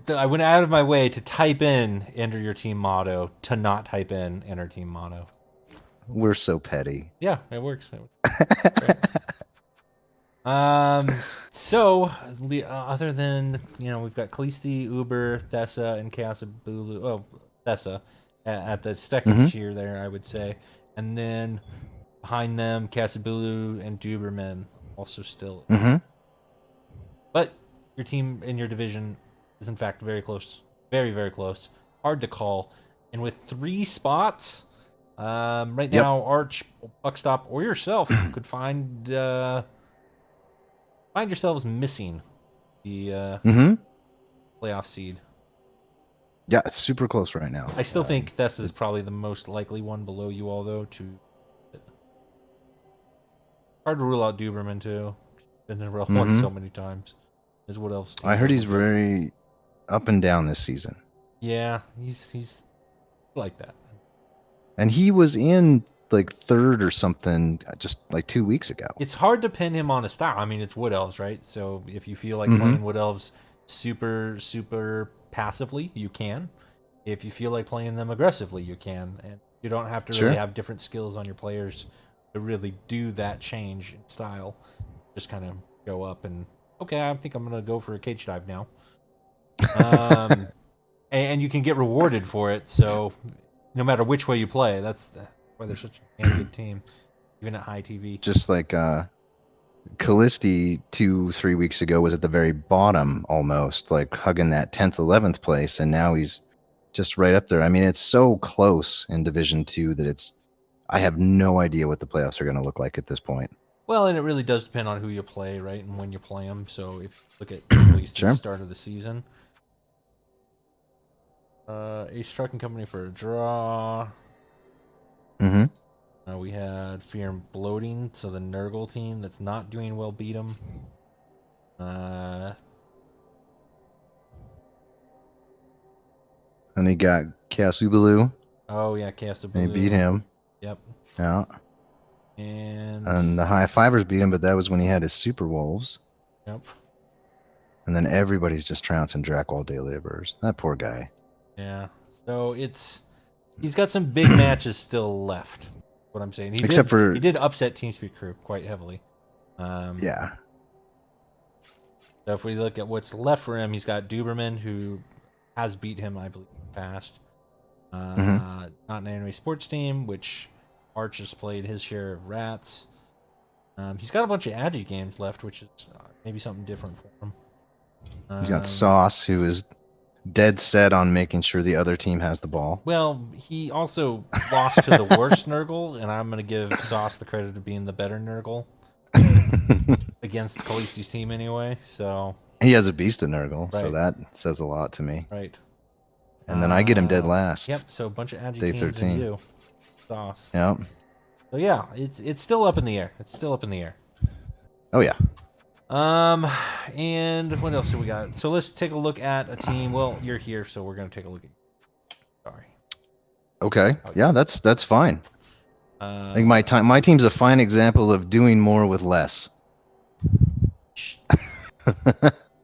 I went out of my way to type in enter your team motto to not type in enter team motto. We're so petty. Yeah, it works. Great. So other than we've got Kalisti, Uber, Thessa, and Casabulu. Oh, Thessa at the second tier there, I would say, and then behind them, Casabulu and Duberman also still. But your team in your division is in fact very close, very very close. Hard to call, and with 3 spots, right now, Arch, Buckstop, or yourself could find yourselves missing the playoff seed. Yeah, it's super close right now. I still think Thess is probably the most likely one below you all, though. Hard to rule out Duberman too. Been in REL 1 so many times. Is what else? I heard he's very up and down this season. Yeah, he's like that. And he was in like 3rd or something just like 2 weeks ago. It's hard to pin him on a style. I mean, it's Wood Elves, right? So if you feel like playing Wood Elves super passively, you can. If you feel like playing them aggressively, you can. And you don't have to really have different skills on your players to really do that change in style. Just kind of go up and, okay, I think I'm going to go for a cage dive now. And you can get rewarded for it. So no matter which way you play, that's why they're such a good team, even at high TV. Just like Kalisti 2-3 weeks ago was at the very bottom almost, like hugging that 10th, 11th place, and now he's just right up there. I mean, it's so close in Division 2 that I have no idea what the playoffs are going to look like at this point. Well, and it really does depend on who you play, right, and when you play them. So if you look at least the start of the season, Ace Trucking Company for a draw. We had Fear and Bloating, so the Nurgle team that's not doing well beat them. And they got Casabulu. Oh yeah, Casabulu. They beat him. Yep. Yeah. And the High Fivers beat him, but that was when he had his Super Wolves. Yep. And then everybody's just trouncing Drackwall Delivers. That poor guy. Yeah. So he's got some big matches still left. What I'm saying, he did upset TeamSpeak Crew quite heavily. Yeah. So if we look at what's left for him, he's got Duberman, who has beat him, I believe, in the past. Not an anime sports team, which Arch has played his share of rats. He's got a bunch of Agi games left, which is maybe something different for him. He's got Sauce, who is dead set on making sure the other team has the ball. Well, he also lost to the worst Nurgle, and I'm going to give Sauce the credit of being the better Nurgle against Kalisti's team anyway. So he has a beast of Nurgle, so that says a lot to me. Right. And then I get him dead last. Yep. So a bunch of Agi Day teams 13. and you, Sauce. Yep. So yeah, it's still up in the air. It's still up in the air. Oh yeah. And what else do we got? So let's take a look at a team. Well, you're here, so we're gonna take a look at. Sorry. Okay. Yeah, that's fine. I think my team's a fine example of doing more with less.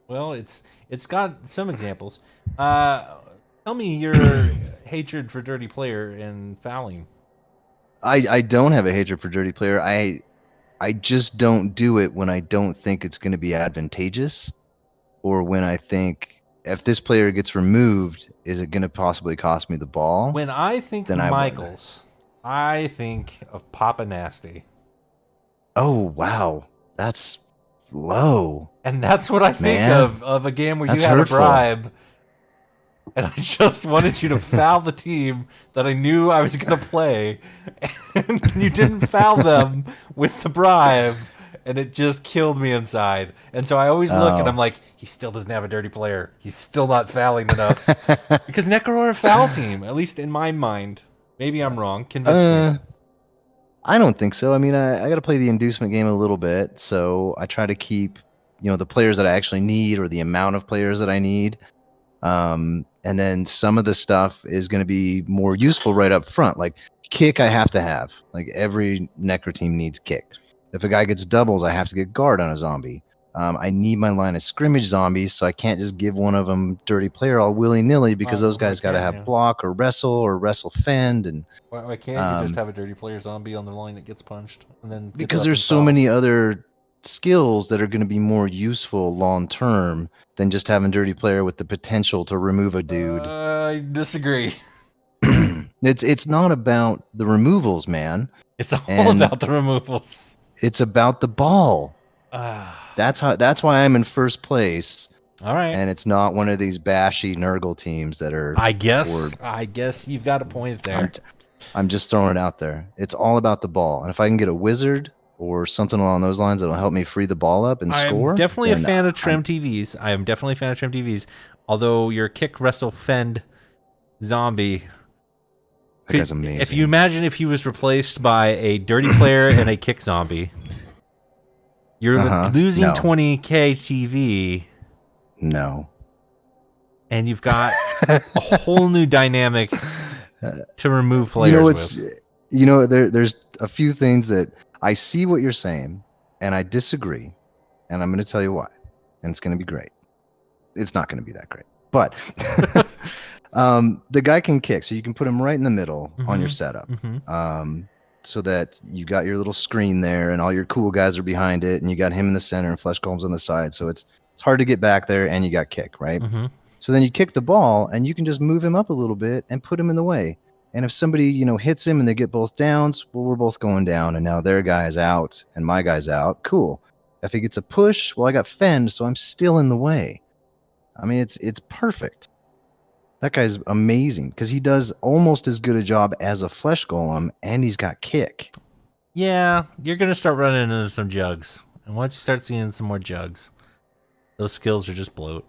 Well, it's got some examples. Tell me your hatred for dirty player and fouling. I don't have a hatred for dirty player. I just don't do it when I don't think it's going to be advantageous, or when I think if this player gets removed, is it going to possibly cost me the ball? When I think Michaels, I think of Papa Nasty. Oh wow, that's low. And that's what I think of a game where you had a bribe. and I just wanted you to foul the team that I knew I was going to play, and you didn't foul them with the bribe, and it just killed me inside. And so I always look, and I'm like, he still doesn't have a dirty player. He's still not fouling enough. Because Necro are a foul team, at least in my mind. Maybe I'm wrong. Convince me. I don't think so. I mean, I got to play the inducement game a little bit, so I try to keep, the players that I actually need or the amount of players that I need. And then some of the stuff is going to be more useful right up front. Like kick, I have to have. Like every Necro team needs kick. If a guy gets doubles, I have to get guard on a zombie. I need my line of scrimmage zombies, so I can't just give one of them dirty player all willy-nilly because those guys got to have block or wrestle fend. And why can't you just have a dirty player zombie on the line that gets punched? And then because there's so many other skills that are going to be more useful long term than just having dirty player with the potential to remove a dude. I disagree. It's not about the removals, man. It's all about the removals. It's about the ball. That's why I'm in first place. All right. And it's not one of these bashy Nurgle teams that are. I guess you've got a point there. I'm just throwing it out there. It's all about the ball, and if I can get a wizard or something along those lines that'll help me free the ball up and score. I'm definitely a fan of trim TVs. I am definitely a fan of trim TVs. Although your kick, wrestle, fend zombie. That guy's amazing. If you imagine if he was replaced by a dirty player and a kick zombie, you're losing 20k TV. No. And you've got a whole new dynamic to remove players with. There's a few things that I see what you're saying, and I disagree, and I'm going to tell you why. And it's going to be great. It's not going to be that great, but the guy can kick, so you can put him right in the middle on your setup, so that you got your little screen there, and all your cool guys are behind it, and you got him in the center, and Flesh Golem's on the side, so it's hard to get back there, and you got kick, right? So then you kick the ball, and you can just move him up a little bit and put him in the way. And if somebody, hits him and they get both downs, well, we're both going down, and now their guy is out and my guy's out. Cool. If he gets a push, well, I got fend, so I'm still in the way. I mean, it's perfect. That guy's amazing because he does almost as good a job as a Flesh Golem, and he's got kick. Yeah, you're going to start running into some jugs. And once you start seeing some more jugs, those skills are just bloat.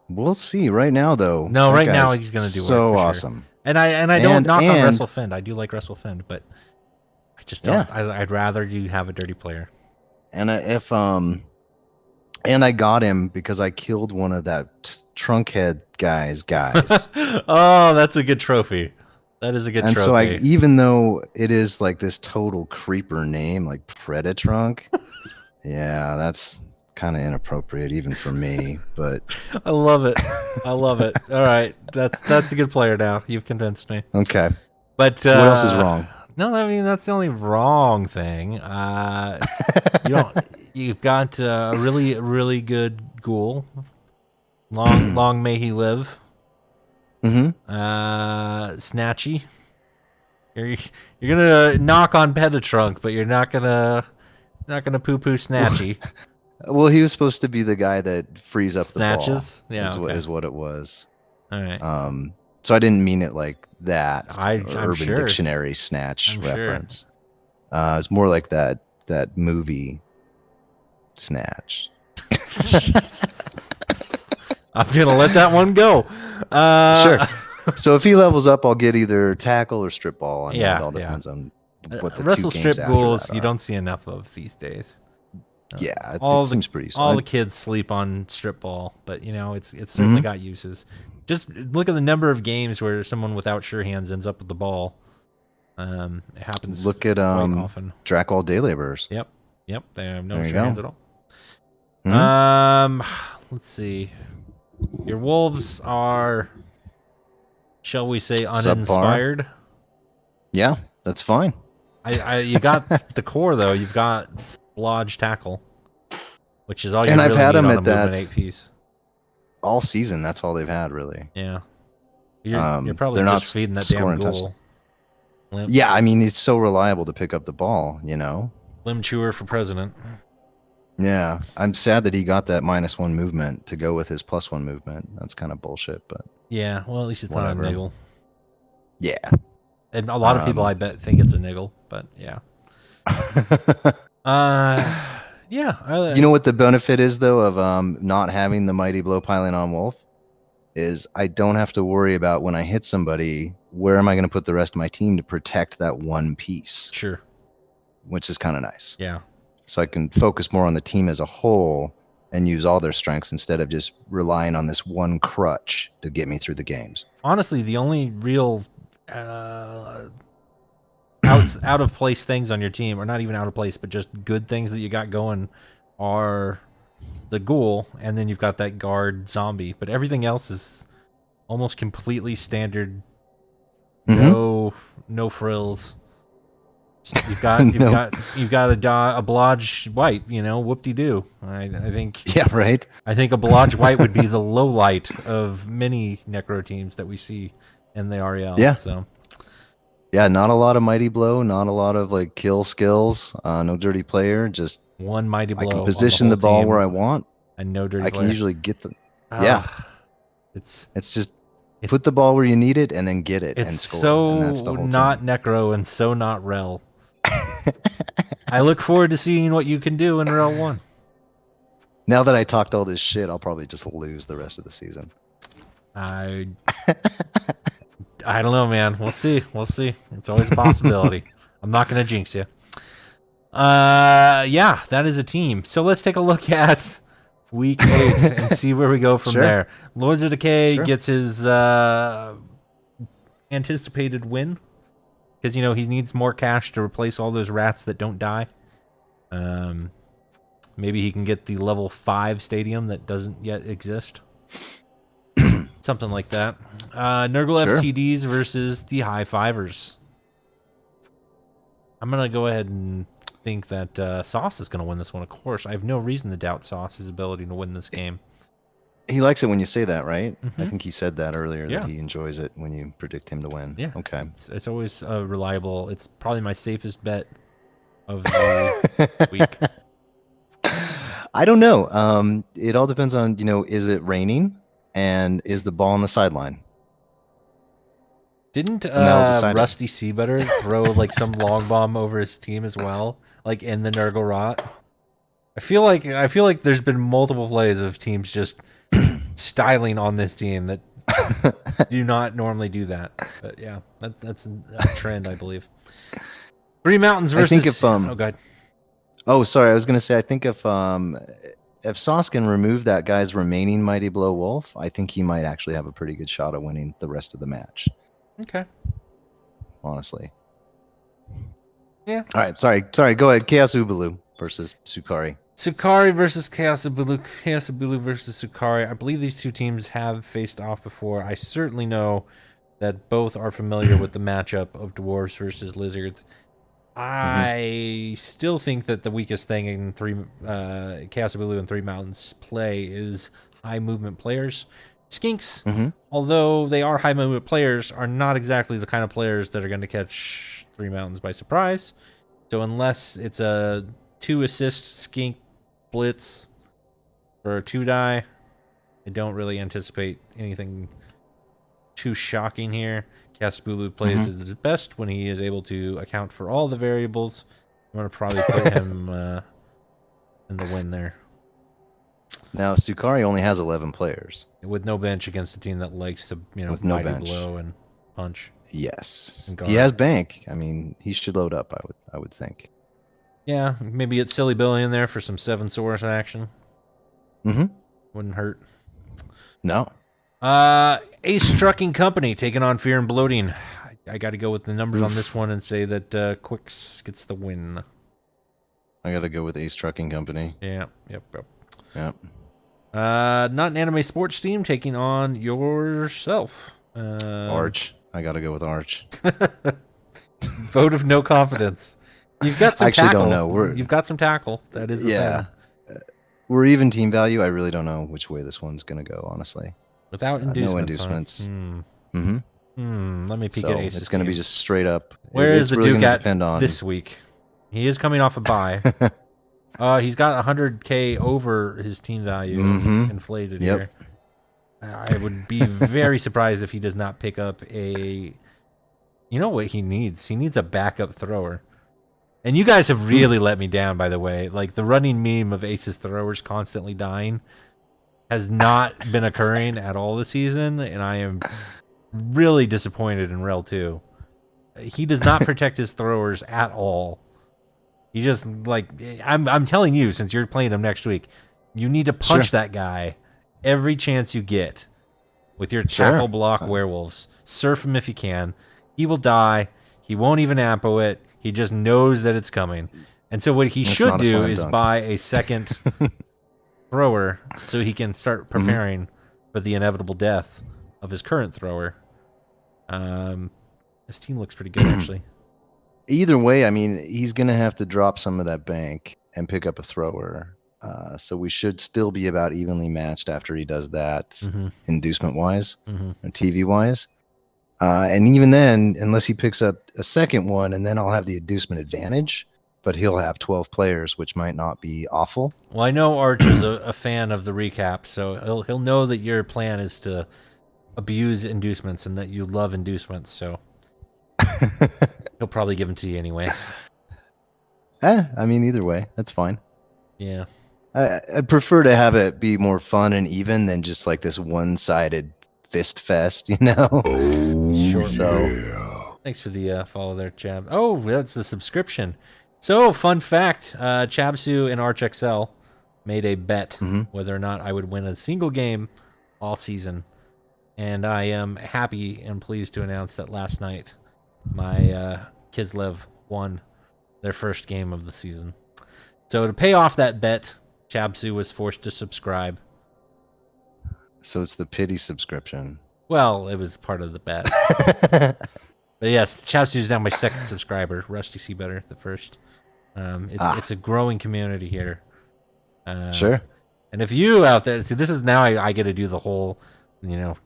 We'll see. Right now, though. No, right now he's going to do so awesome. Sure. And I don't knock on Wrestle Fend. I do like Wrestle Fend, but I just don't. Yeah. I'd rather you have a dirty player. And and I got him because I killed one of that trunk head guys. Oh, that's a good trophy. That is a good trophy. And so even though it is like this total creeper name, like Predatrunk, yeah, that's kind of inappropriate even for me, but I love it. All right, that's a good player now. You've convinced me. Okay, but what else is wrong? No, I mean that's the only wrong thing. You've got a really good ghoul. Long may he live. Snatchy. You're gonna knock on Petatrunk, but you're not gonna poo-poo Snatchy. Well, he was supposed to be the guy that frees up Snatches? the ball. Is what it was. All right. So I didn't mean it like that. I'm Urban sure. Dictionary snatch reference. Sure. It's more like that movie Snatch. I'm gonna let that one go. Sure. So if he levels up, I'll get either tackle or strip ball. It all depends on what the Wrestle two games strip ghouls after you that are. don't see enough of these days. Yeah, it seems pretty. All the kids sleep on strip ball, but it's certainly got uses. Just look at the number of games where someone without sure hands ends up with the ball. It happens. Look at quite often. Dracul Day Laborers. Yep. They have no sure hands at all. Let's see. Your wolves are, shall we say, uninspired? Subpar. Yeah, that's fine. You got the core though. You've got Lodge Tackle, which is all you and really I've had need them on at a that movement 8 piece. All season, that's all they've had, really. Yeah, you're probably just feeding that damn ghoul. Yeah, I mean, it's so reliable to pick up the ball, Limb chewer for president. Yeah, I'm sad that he got that -1 movement to go with his +1 movement. That's kind of bullshit, but Yeah, well, at least it's not a whatever. niggle. Yeah. And a lot of people, Um, I bet, think it's a niggle, but yeah. Uh, yeah. you know what the benefit is though of not having the mighty blow piling on Wolf is I don't have to worry about when I hit somebody, where am I going to put the rest of my team to protect that one piece, Sure. which is kind of nice. Yeah. So I can focus more on the team as a whole and use all their strengths instead of just relying on this one crutch to get me through the games. Honestly, the only real out of place things on your team, or not even out of place, but just good things that you got going, are the ghoul, and then you've got that guard zombie. But everything else is almost completely standard. No frills. You've got No. a Blodge White, you know, whoop-de-doo. I think Yeah, right. I think a Blodge White would be the low light of many Necro teams that we see in the REL. Yeah. So Yeah, not a lot of mighty blow, not a lot of like kill skills, no dirty player, just one mighty I blow can on the position whole the ball team where I want. and no dirty I player. can usually get them. Yeah. It's Just put the ball where you need it and then get it and score. so And that's the whole not team. Necro and so not REL. I look forward to seeing what you can do in REL 1. Now that I talked all this shit, I'll probably just lose the rest of the season. I don't know, man. We'll see. We'll see. It's always a possibility. I'm not going to jinx you. Yeah, that is a team. So let's take a look at week 8 and see where we go from there. Lords of Decay gets his anticipated win because, you know, he needs more cash to replace all those rats that don't die. Maybe he can get the level 5 stadium that doesn't yet exist. Something like that. Nurgle FTDs versus the High Fivers. I'm going to go ahead and think that Sauce is going to win this one, of course. I have no reason to doubt Sauce's ability to win this game. He likes it when you say that, right? Mm-hmm. I think he said that earlier, that he enjoys it when you predict him to win. Yeah. Okay. It's always reliable. It's probably my safest bet of the week. I don't know. It all depends on, you know, is it raining and is the ball on the sideline? Didn't Rusty Seabutter throw like some long bomb over his team as well, like in the Nurgle Rot? I feel like there's been multiple plays of teams just styling on this team that do not normally do that. But yeah, that's a trend, I believe. Three Mountains versus. I think if oh, go ahead. Oh, sorry. I was gonna say. I think if Sauce can remove that guy's remaining Mighty Blow Wolf, I think he might actually have a pretty good shot at winning the rest of the match. Okay. Honestly. Yeah. All right. Sorry. Go ahead. Chaos Ubalu versus Sukari. Sukari versus Chaos Ubulu. Chaos Ubulu versus Sukari. I believe these two teams have faced off before. I certainly know that both are familiar with the matchup of dwarves versus lizards. I still think that the weakest thing in Chaos Ubulu and Three Mountains play is high movement players. Skinks, although they are high movement players, are not exactly the kind of players that are going to catch Three Mountains by surprise. So unless it's a 2 assist skink blitz for a 2-die, I don't really anticipate anything too shocking here. Casbulu plays his best when he is able to account for all the variables. I'm going to probably put him in the win there. Now, Sukari only has 11 players. With no bench against a team that likes to, you know, with no mighty bench. blow and punch. Yes. He has bank. I mean, he should load up, I would think. Yeah, maybe get Silly Billy in there for some 7 source action. Wouldn't hurt. No. Ace Trucking Company taking on Fear and Bloating. I got to go with the numbers on this one and say that Quicks gets the win. I got to go with Ace Trucking Company. Yeah, yep. Not an anime sports team taking on yourself. Arch. I got to go with Arch. Vote of no confidence. You've got some tackle. Don't know. You've got some tackle. That is the thing. We're even team value. I really don't know which way this one's going to go, honestly. Without inducements. No inducements. Let me peek at Ace's It's going to be just straight up. Where is the really Duke at on... this week? He is coming off a bye. He's got 100K over his team value inflated here. I would be very surprised if he does not pick up a... You know what he needs? He needs a backup thrower. And you guys have really let me down, by the way. Like, the running meme of Ace's throwers constantly dying has not been occurring at all this season, and I am really disappointed in REL 2. He does not protect his throwers at all. He just, like, I'm telling you, since you're playing him next week, you need to punch that guy every chance you get with your tackle block werewolves. Surf him if you can. He will die. He won't even ampo it. He just knows that it's coming. And so what he should do is buy a second thrower so he can start preparing for the inevitable death of his current thrower. His team looks pretty good, actually. Either way, I mean, he's going to have to drop some of that bank and pick up a thrower. So we should still be about evenly matched after he does that, inducement-wise, or TV-wise. And even then, unless he picks up a second one, and then I'll have the inducement advantage, but he'll have 12 players, which might not be awful. Well, I know Arch is a fan of the recap, so he'll know that your plan is to abuse inducements and that you love inducements, so he'll probably give them to you anyway. I mean, either way, that's fine. Yeah. I'd prefer to have it be more fun and even than just like this one-sided fist fest, you know? Sure. So, thanks for the follow there, Chab. Oh, that's the subscription. So, fun fact, Chabsu and ArchXL made a bet whether or not I would win a single game all season. And I am happy and pleased to announce that last night, my Kislev won their first game of the season. So to pay off that bet, Chabsu was forced to subscribe. So it's the pity subscription. Well, it was part of the bet. But yes, Chabsu is now my second subscriber. Rusty see better the first. It's a growing community here. Sure. And if you out there, see, this is now I get to do the whole,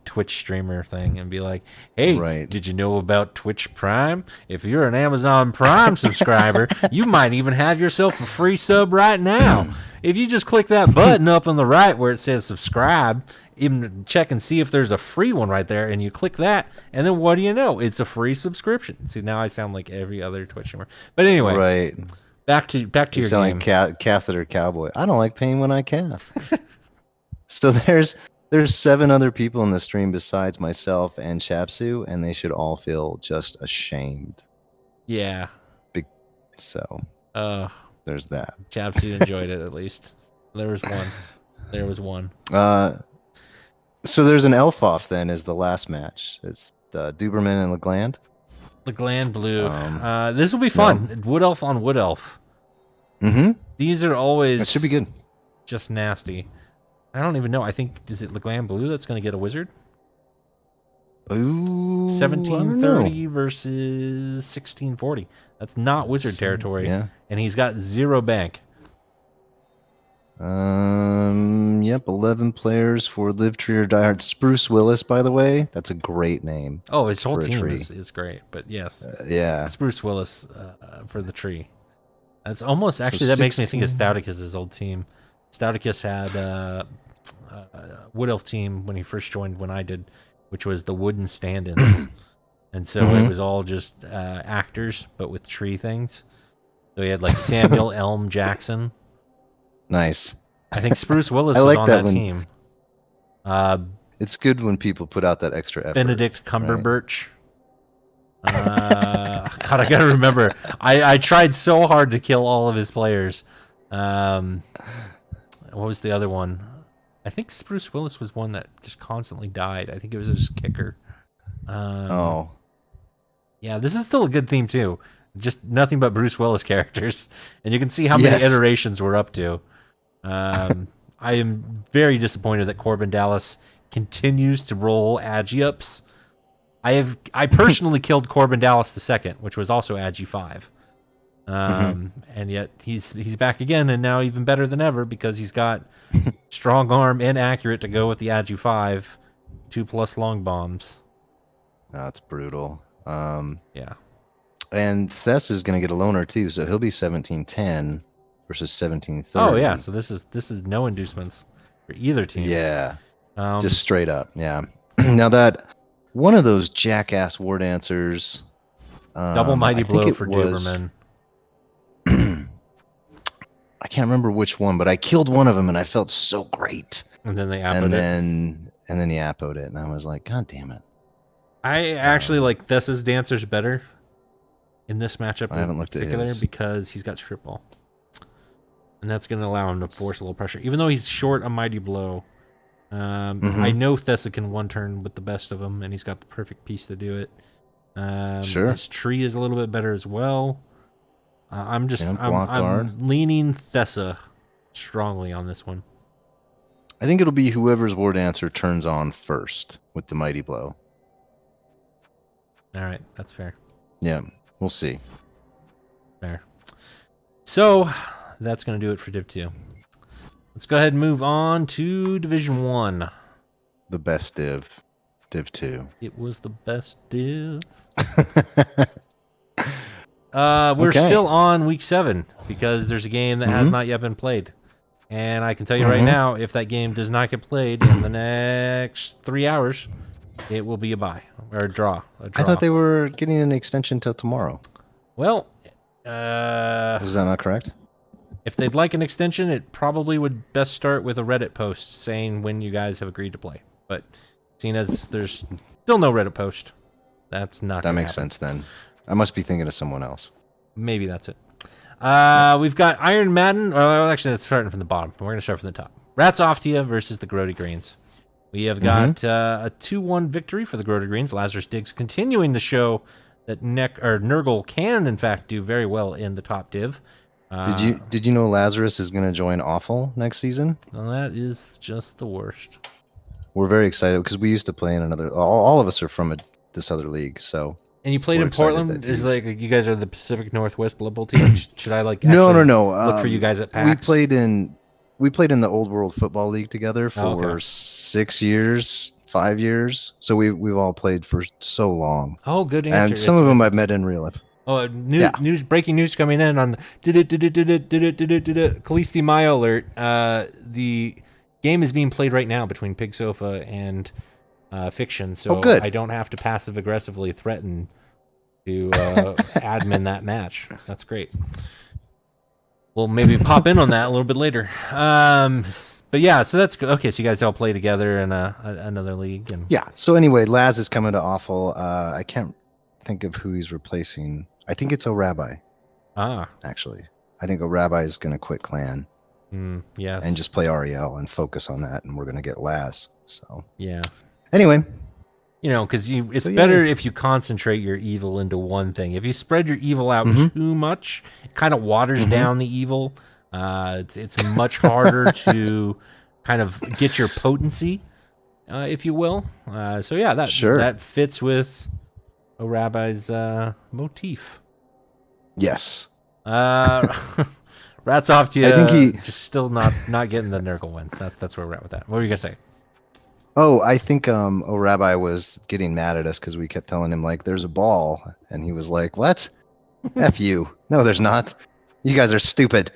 Twitch streamer thing and be like, hey, did you know about Twitch Prime? If you're an Amazon Prime subscriber, you might even have yourself a free sub right now. If you just click that button up on the right where it says subscribe, even check and see if there's a free one right there, and you click that, and then what do you know? It's a free subscription. See, now I sound like every other Twitch streamer. But anyway, back to your game. Like catheter cowboy. I don't like pain when I cath. So there's 7 other people in the stream besides myself and Chapsu, and they should all feel just ashamed. Yeah. So there's that. Chapsu enjoyed it at least. There was one. So there's an elf-off then is the last match. It's Duberman and Legland. Legland blue. This will be fun. No. Wood elf on wood elf. These are always... That should be good. Just nasty. I don't even know. I think, is it Legland blue that's going to get a wizard? Ooh, 1730 versus 1640. That's not wizard territory. Yeah. And he's got 0 bank. Yep, 11 players for Live Tree or Die Hard. Spruce Willis, by the way. That's a great name. Oh, his whole team is great. But yes. Yeah. Spruce Willis for the tree. That's almost, actually, that makes me think of Stouticus' old team. Stouticus had a Wood Elf team when he first joined, when I did, which was the wooden stand-ins. And so it was all just actors, but with tree things. So he had like Samuel Elm Jackson. Nice. I think Spruce Willis was on that team. It's good when people put out that extra effort. Benedict Cumberbatch. God, I gotta remember. I tried so hard to kill all of his players. What was the other one? I think Spruce Willis was one that just constantly died. I think it was his kicker. Yeah, this is still a good theme too. Just nothing but Bruce Willis characters, and you can see how many iterations we're up to. I am very disappointed that Corbin Dallas continues to roll Agi-ups. I personally killed Corbin Dallas II, which was also Agi 5. And yet he's back again, and now even better than ever because he's got strong arm and accurate to go with the Agi 5, 2+ long bombs. That's brutal. Yeah. And Thess is going to get a loner too, so he'll be 1710. versus 17-30. Oh yeah, so this is no inducements for either team. Yeah, Um, just straight up. Yeah. Now that one of those jackass war dancers, double mighty I think blow it for was. Doberman. I can't remember which one, but I killed one of them and I felt so great. And then they And appoed it. then he appoed it, and I was like, God damn it! I actually like Thessa's dancers better in this matchup I haven't in looked at particular his. because he's got strip ball. And that's going to allow him to force a little pressure. Even though he's short a mighty blow, I know Thessa can one turn with the best of them, and he's got the perfect piece to do it. Sure. His tree is a little bit better as well. I'm guard. leaning Thessa strongly on this one. I think it'll be whoever's war dancer turns on first with the mighty blow. All right, that's fair. Yeah, we'll see. Fair. So that's going to do it for Div 2. Let's go ahead and move on to Division 1. The best Div 2. It was the best div. We're still on week 7 because there's a game that has not yet been played. And I can tell you right now, if that game does not get played in the next 3 hours, it will be a bye or a draw. I thought they were getting an extension till tomorrow. Well, is that not correct? If they'd like an extension, it probably would best start with a Reddit post saying when you guys have agreed to play. But seeing as there's still no Reddit post, that's not. That makes sense then. I must be thinking of someone else. Maybe that's it. We've got Iron Madden. Well, actually, that's starting from the bottom. We're going to start from the top. Rats Off to You versus the Grody Greens. We have got a 2-1 victory for the Grody Greens. Lazarus Diggs continuing to show that Nurgle can, in fact, do very well in the top div. Did you know Lazarus is going to join Awful next season? Well, that is just the worst. We're very excited because we used to play in another. All of us are from this other league, so. And you played in Portland? Is like you guys are the Pacific Northwest Blood Bowl team? Should I like no. look for you guys at PAX? We played in the Old World Football League together for 6 years, 5 years. So we've all played for so long. Oh, good answer. And some of them I've met in real life. Oh, breaking news coming in on Kalisti Maya alert. The game is being played right now between Pig Sofa and Fiction, so I don't have to passive aggressively threaten to admin that match. That's great. We'll maybe pop in on that a little bit later. But yeah, so that's good. Okay, so you guys all play together in another league. Yeah, so anyway, Laz is coming to Awful. I can't think of who he's replacing. I think it's O'Rabbi. Actually. I think O'Rabbi is going to quit Clan. Yes. And just play REL and focus on that, and we're going to get Laz. So yeah. Anyway. Because it's better if you concentrate your evil into one thing. If you spread your evil out too much, it kind of waters down the evil. It's much harder to kind of get your potency, if you will. So yeah, that fits with O'Rabbi's motif. Yes. Rats Off to You. I think just still not getting the Nurgle win. That's where we're at with that. What were you gonna say? Oh, I think O'Rabbi was getting mad at us because we kept telling him like there's a ball, and he was like, "What? F you? No, there's not. You guys are stupid."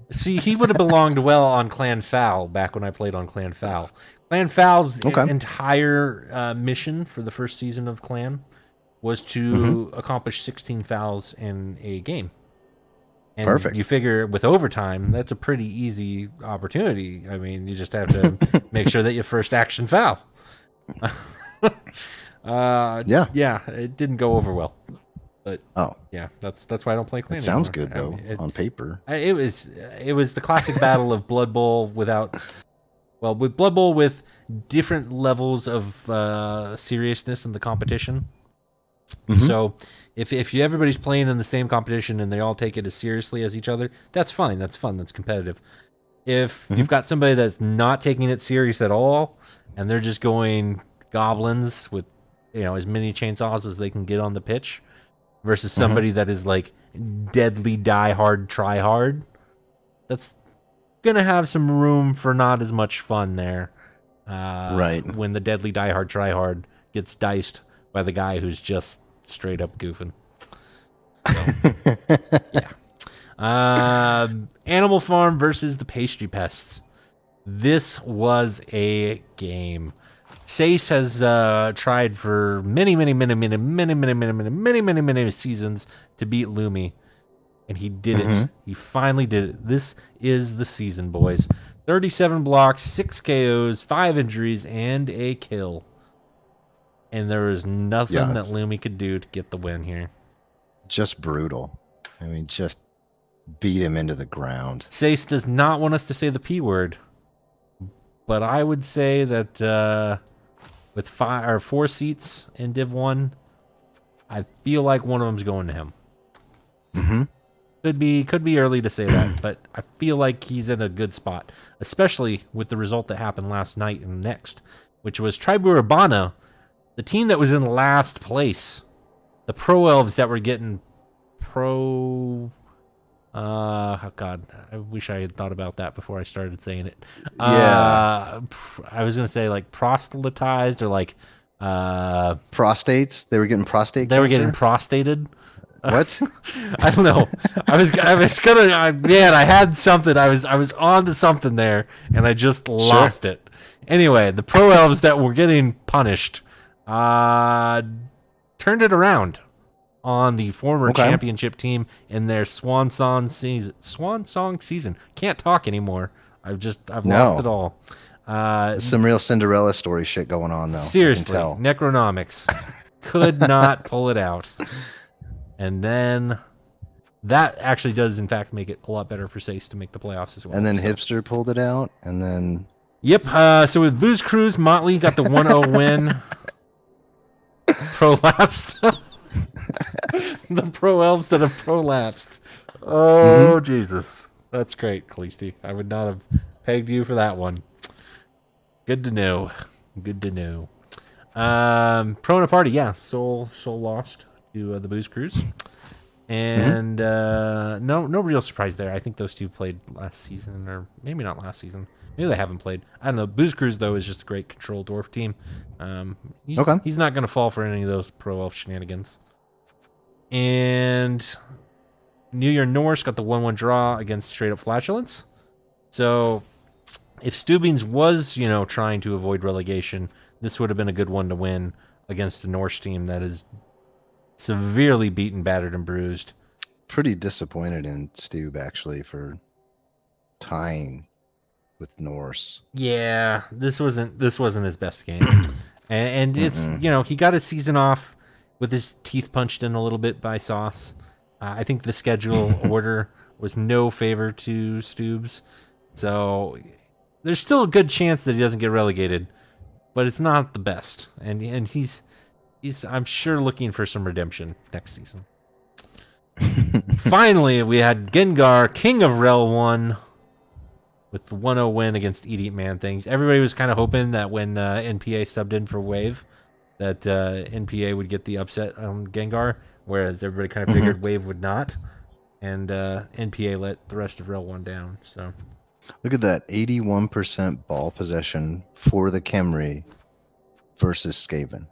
See, he would have belonged well on Clan Foul back when I played on Clan Foul. Clan Foul's entire mission for the first season of Clan was to accomplish 16 fouls in a game. And perfect. You figure with overtime, that's a pretty easy opportunity. I mean, you just have to make sure that you first action foul. Yeah, it didn't go over well. But yeah, that's why I don't play Clan. It sounds anymore. good though on paper. It was the classic battle of Blood Bowl with Blood Bowl with different levels of seriousness in the competition. So if everybody's playing in the same competition and they all take it as seriously as each other, that's fine. That's fun. That's competitive. If you've got somebody that's not taking it serious at all and they're just going goblins with as many chainsaws as they can get on the pitch versus somebody that is like deadly die hard, try hard, that's gonna have some room for not as much fun there. Right. When the deadly die hard, try hard gets diced by the guy who's just straight up goofing. So, yeah. Animal Farm versus the Pastry Pests. This was a game. Sace has tried for many seasons to beat Lumi, and he did it. He finally did it. This is the season, boys. 37 blocks, 6 KOs, 5 injuries, and a kill. And there was nothing that Lumi could do to get the win here. Just brutal. I mean, just beat him into the ground. Sace does not want us to say the P word, but I would say that with 4 seats in Div 1, I feel like one of them's going to him. Could be early to say that, but I feel like he's in a good spot, especially with the result that happened last night and next, which was Tribu Urbana, the team that was in last place. The Pro Elves that were getting oh God, I wish I had thought about that before I started saying it. Yeah. I was going to say like proselytized or like... Prostates? They were getting prostate They cancer? were getting prostated. What? I don't know. I was gonna, man, I had something. I was on to something there, and I just lost it. Anyway, the Pro Elves that were getting punished turned it around on the former championship team in their swan song season. Can't talk anymore. I've lost it all. Some real Cinderella story shit going on, though. Seriously, Necronomics could not pull it out. And then that actually does, in fact, make it a lot better for Sace to make the playoffs as well. And then Hipster pulled it out, and then... Yep, so with Booze Cruise, Motley got the 1-0 win. Prolapsed. The Pro Elves that have prolapsed. Oh, Jesus. That's great, Khaleesi. I would not have pegged you for that one. Good to know. Good to know. Pro and a party, yeah. Soul lost to the Booze Cruise. And no real surprise there. I think those two played last season, or maybe not last season. Maybe they haven't played. I don't know. Booze Cruise, though, is just a great control dwarf team. He's not going to fall for any of those Pro Elf shenanigans. And New Year Norse got the 1-1 draw against Straight Up Flatulence. So if Stubbings was, trying to avoid relegation, this would have been a good one to win against a Norse team that is severely beaten, battered, and bruised. Pretty disappointed in Stube, actually, for tying with Norse. Yeah, this wasn't his best game. and it's, he got his season off with his teeth punched in a little bit by Sauce. I think the schedule order was no favor to Stubes. So there's still a good chance that he doesn't get relegated, but it's not the best. And he's I'm sure looking for some redemption next season. Finally, we had Gengar, King of REL 1, with the 1-0 win against Eat Man Things. Everybody was kind of hoping that when NPA subbed in for Wave, that NPA would get the upset on Gengar, whereas everybody kind of figured Wave would not. And NPA let the rest of REL 1 down. So look at that, 81% ball possession for the Camry versus Skaven.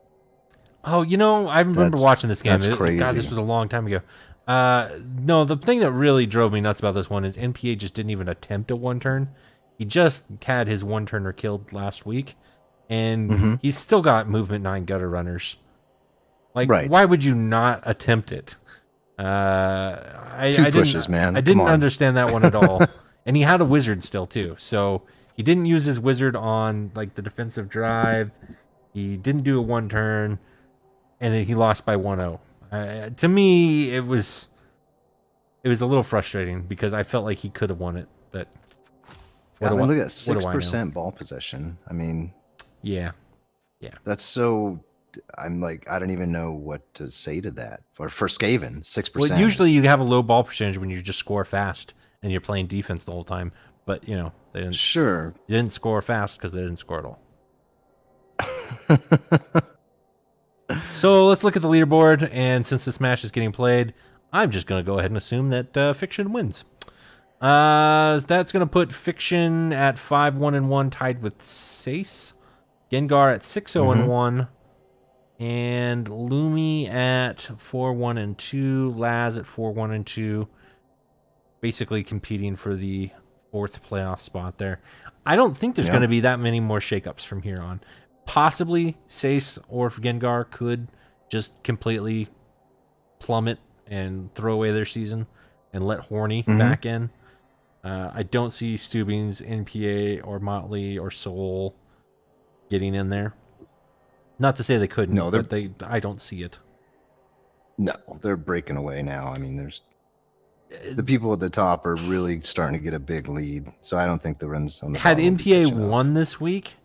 Oh, I remember watching this game. That's crazy. God, this was a long time ago. No, the thing that really drove me nuts about this one is NPA just didn't even attempt a one-turn. He just had his one-turner killed last week, and he's still got movement 9 gutter runners. Like, why would you not attempt it? I didn't understand that one at all. And he had a wizard still, too. So he didn't use his wizard on, like, the defensive drive. He didn't do a one-turn. And then he lost by 1-0. To me, it was a little frustrating because I felt like he could have won it. But look at 6% ball possession. I mean, yeah. That's so. I'm like, I don't even know what to say to that. For Skaven, 6%. Well, usually you have a low ball percentage when you just score fast and you're playing defense the whole time. But they didn't. Sure. They didn't score fast because they didn't score at all. So let's look at the leaderboard, and since this match is getting played, I'm just going to go ahead and assume that Fiction wins. That's going to put Fiction at 5-1-1, tied with Sace. Gengar at 6-0-1, and Lumi at 4-1-2. Laz at 4-1-2. basically competing for the 4th playoff spot there. I don't think there's Yeah. going to be that many more shakeups from here on. Possibly Sace or Gengar could just completely plummet and throw away their season and let Horny back in. I don't see Stubbings, NPA, or Motley or Soul getting in there. Not to say they couldn't, No, but I don't see it. No, they're breaking away now. I mean, there's the people at the top are really starting to get a big lead. So I don't think the runs on the Had bottom will be NPA catching up. won this week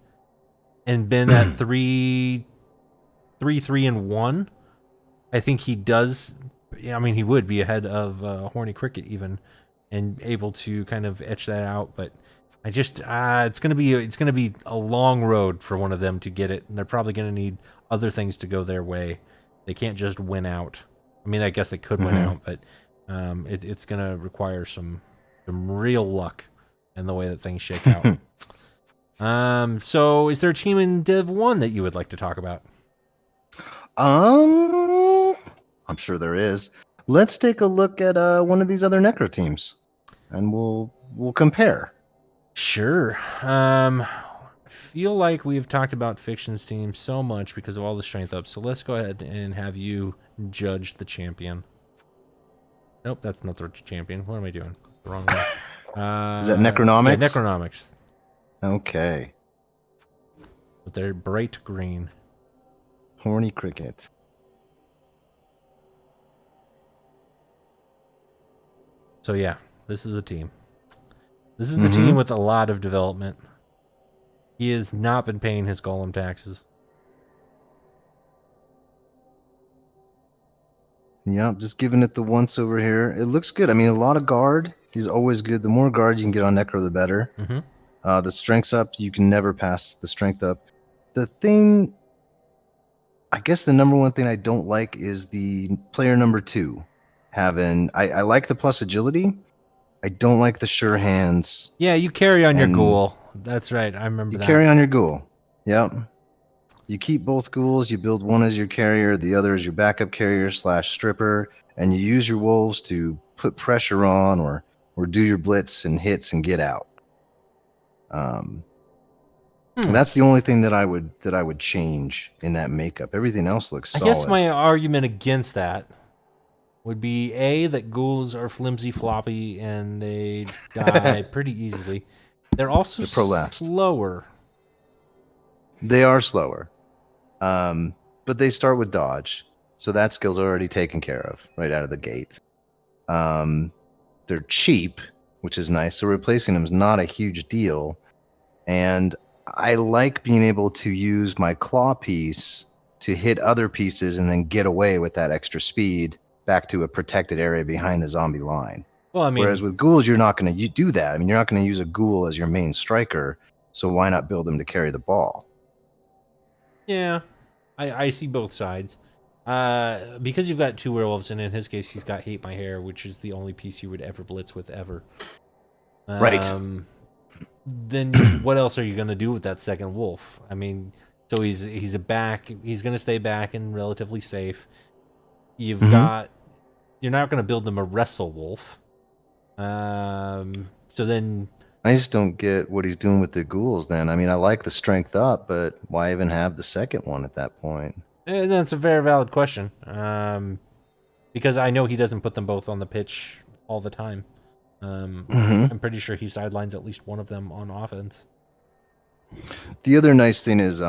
and been at 3-3-1, I think he does. I mean, he would be ahead of Horny Cricket even, and able to kind of etch that out. But I just it's gonna be a long road for one of them to get it, and they're probably gonna need other things to go their way. They can't just win out. I mean, I guess they could win out, but it's gonna require some real luck in the way that things shake out. So is there a team in Div 1 that you would like to talk about? I'm sure there is. Let's take a look at one of these other Necro teams, and we'll compare. Sure. I feel like we've talked about Fiction's team so much because of all the strength ups. So let's go ahead and have you judge the champion. Nope, that's not the champion. What am I doing? The wrong one. Is that Necronomics? Yeah, Necronomics. Okay. With their bright green. Horny Cricket. So yeah, this is a team. This is the team with a lot of development. He has not been paying his golem taxes. Yeah, just giving it the once over here. It looks good. I mean, a lot of guard. He's always good. The more guard you can get on Necro, the better. The strength's up. You can never pass the strength up. The thing, I guess the number one thing I don't like is the player number 2 having. I like the plus agility. I don't like the sure hands. Yeah, you carry on your ghoul. That's right. I remember that. You carry on your ghoul. Yep. You keep both ghouls. You build one as your carrier, the other as your backup carrier / stripper, and you use your wolves to put pressure on or do your blitz and hits and get out. That's the only thing that I would change in that makeup. Everything else looks solid. I guess my argument against that would be that ghouls are flimsy, floppy, and they die pretty easily. They're also slower. They are slower. But they start with dodge. So that skill's already taken care of right out of the gate. They're cheap, which is nice. So replacing them is not a huge deal. And I like being able to use my claw piece to hit other pieces and then get away with that extra speed back to a protected area behind the zombie line. Well, I mean, whereas with ghouls, you're not going to do that. I mean, you're not going to use a ghoul as your main striker. So why not build them to carry the ball? Yeah, I see both sides. Because you've got 2 werewolves, and in his case, he's got Hate My Hair, which is the only piece you would ever blitz with ever. Right. Then what else are you going to do with that second wolf? I mean, so he's a back. He's going to stay back and relatively safe. You've got. You're not going to build him a wrestle wolf. So then. I just don't get what he's doing with the ghouls then. I mean, I like the strength up, but why even have the second one at that point? And that's a very valid question. Because I know he doesn't put them both on the pitch all the time. I'm pretty sure he sidelines at least one of them on offense. The other nice thing is,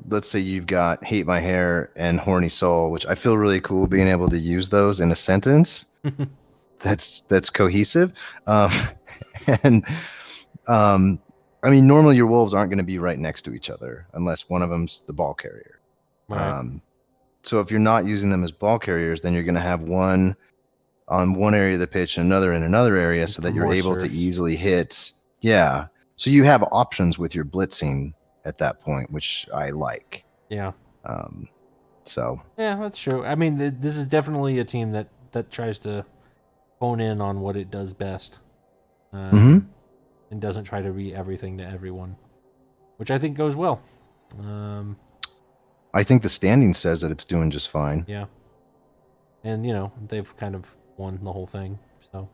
let's say you've got Hate My Hair and Horny Soul, which I feel really cool being able to use those in a sentence. That's cohesive. And I mean, normally your wolves aren't going to be right next to each other unless one of them's the ball carrier. Right. So if you're not using them as ball carriers, then you're going to have one on one area of the pitch and another in another area, so that you're able to easily hit. Yeah. So you have options with your blitzing at that point, which I like. Yeah. So. Yeah, that's true. I mean, this is definitely a team that tries to hone in on what it does best. And doesn't try to be everything to everyone, which I think goes well. I think the standing says that it's doing just fine. Yeah. And, they've kind of won the whole thing, so.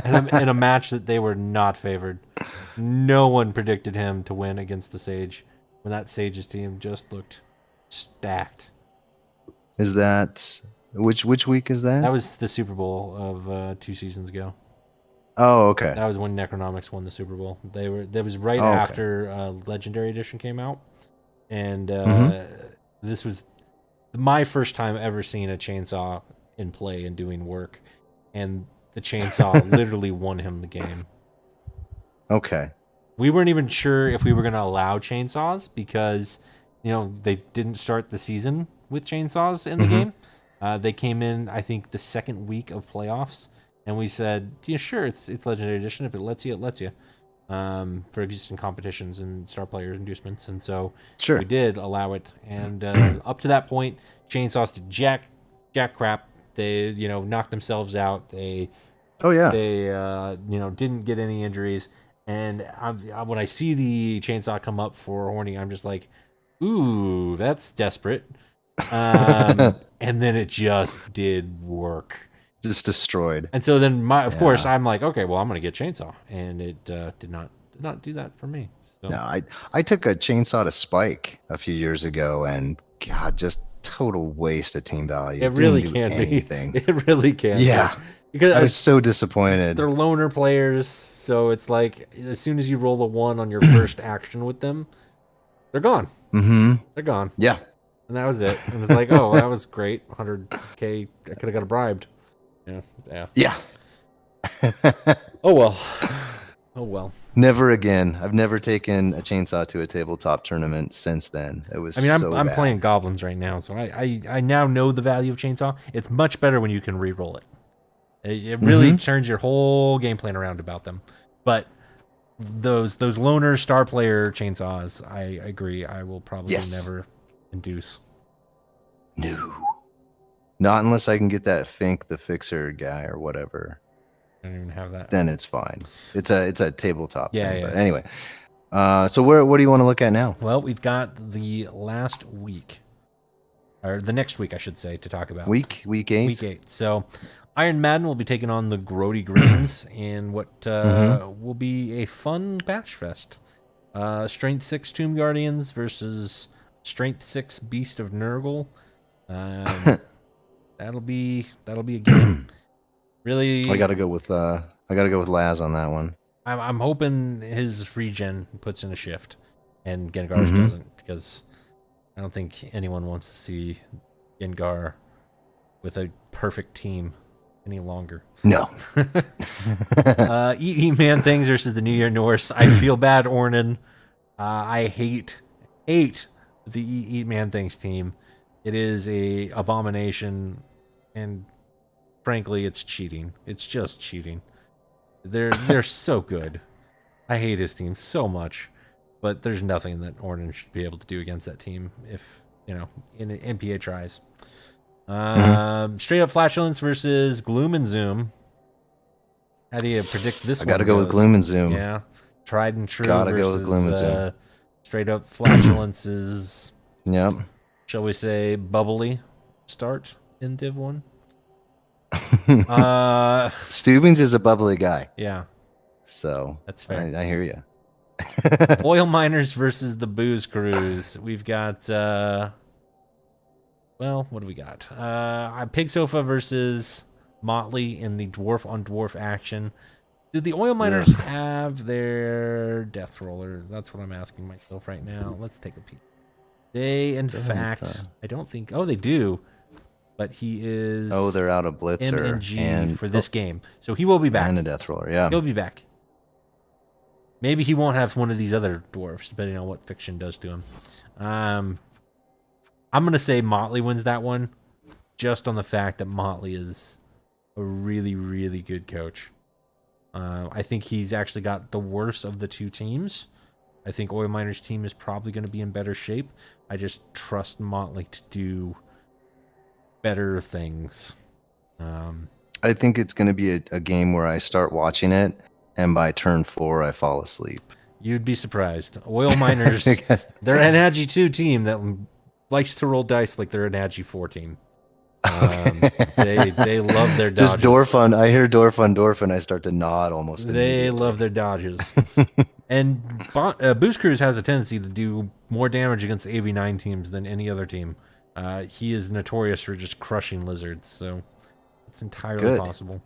in a match that they were not favored. No one predicted him to win against the Sage when that Sage's team just looked stacked. Is that which week is that? That was the Super Bowl of 2 seasons ago. Oh, okay. That was when Necronomics won the Super Bowl. That was right Oh, okay. after Legendary Edition came out, and Mhm. this was my first time ever seeing a chainsaw in play and doing work, and the chainsaw literally won him the game. Okay. We weren't even sure if we were going to allow chainsaws because, they didn't start the season with chainsaws in the game. They came in, I think, the second week of playoffs, and we said, yeah, sure, it's Legendary Edition. If it lets you, it lets you. For existing competitions and star player inducements, and so Sure. we did allow it. And up to that point, chainsaws did jack crap. They knocked themselves out. They Oh yeah. didn't get any injuries. And when I see the chainsaw come up for horny, I'm just like, ooh, that's desperate. And then it just did work. Just destroyed. And so then, of course, I'm like, okay, well, I'm gonna get chainsaw, and it did not do that for me. So. No, I took a chainsaw to Spike a few years ago, and God, just total waste of team value. It really Didn't do can anything. be. It really can. Yeah. Be. Because I was so disappointed. They're loner players, so it's like as soon as you roll a 1 on your first action with them, they're gone. Mm-hmm. They're gone. Yeah. And that was it. And it's like, oh, that was great. 100K. I could have got a bribed. Yeah. Yeah. Oh well. Oh well. Never again. I've never taken a chainsaw to a tabletop tournament since then. It was. I'm bad. playing goblins right now, so I now know the value of chainsaw. It's much better when you can re-roll it. It really turns your whole game plan around about them. But those loner star player chainsaws, I agree. I will probably never induce. No. Not unless I can get that Fink the Fixer guy or whatever. I don't even have that. Then it's fine. It's a tabletop thing. Yeah. But anyway. So what do you want to look at now? Well, we've got the last week. Or the next week, I should say, to talk about. Week 8? Week 8. So Iron Madden will be taking on the Grody Greens in what will be a fun bash fest. Strength 6 Tomb Guardians versus Strength 6 Beast of Nurgle. That'll be a game. Really, I gotta go with Laz on that one. I'm hoping his regen puts in a shift, and Gengar's doesn't, because I don't think anyone wants to see Gengar with a perfect team any longer. No. Eat Man Things versus the New Year Norse. I feel bad, Ornan. I hate the Eat Man Things team. It is a abomination, and frankly, it's cheating. It's just cheating. They're so good. I hate his team so much, but there's nothing that Ornan should be able to do against that team if in NPA tries. Straight up Flatulence versus Gloom and Zoom. How do you predict this one? I gotta go with Gloom and Zoom. Yeah, tried and true Gotta versus go with Gloom and Zoom. Straight up Flatulence's. Yep. Shall we say bubbly start in Div 1? Steubings is a bubbly guy. Yeah. So that's fair. I hear you. Oil Miners versus the Booze Crews. We've got what do we got? Pig Sofa versus Motley in the dwarf on dwarf action. Do the Oil Miners have their Death Roller? That's what I'm asking myself right now. Let's take a peek. They, in fact, I don't think. Oh, they do. But he is. Oh, they're out of Blitzer MNG for this game, so he will be back. And a Death Roller, yeah. He'll be back. Maybe he won't have one of these other dwarfs, depending on what Fiction does to him. I'm gonna say Motley wins that one, just on the fact that Motley is a really, really good coach. I think he's actually got the worst of the two teams. I think Oil Miners' team is probably going to be in better shape. I just trust Motley to do better things. I think it's going to be a game where I start watching it, and by turn 4, I fall asleep. You'd be surprised. Oil Miners, they're an Agi 2 team that likes to roll dice like they're an Agi 4 team. They love their Just dodges. Dorfun. I hear Dorfun. I start to nod almost They immediately. love their dodges. And Boost Cruise has a tendency to do more damage against AV9 teams than any other team. He is notorious for just crushing lizards, so it's entirely Good. possible.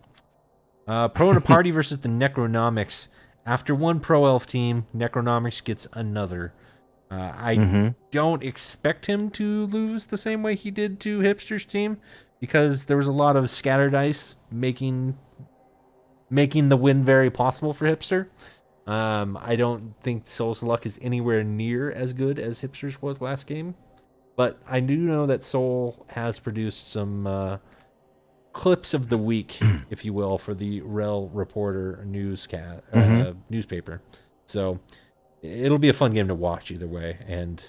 Pro in a party versus the Necronomics. After one Pro Elf team, Necronomics gets another. I don't expect him to lose the same way he did to Hipster's team, because there was a lot of scatter dice making the win very possible for Hipster. I don't think Soul's luck is anywhere near as good as Hipster's was last game, but I do know that Soul has produced some clips of the week, if you will, for the REL Reporter newspaper. So it'll be a fun game to watch either way. And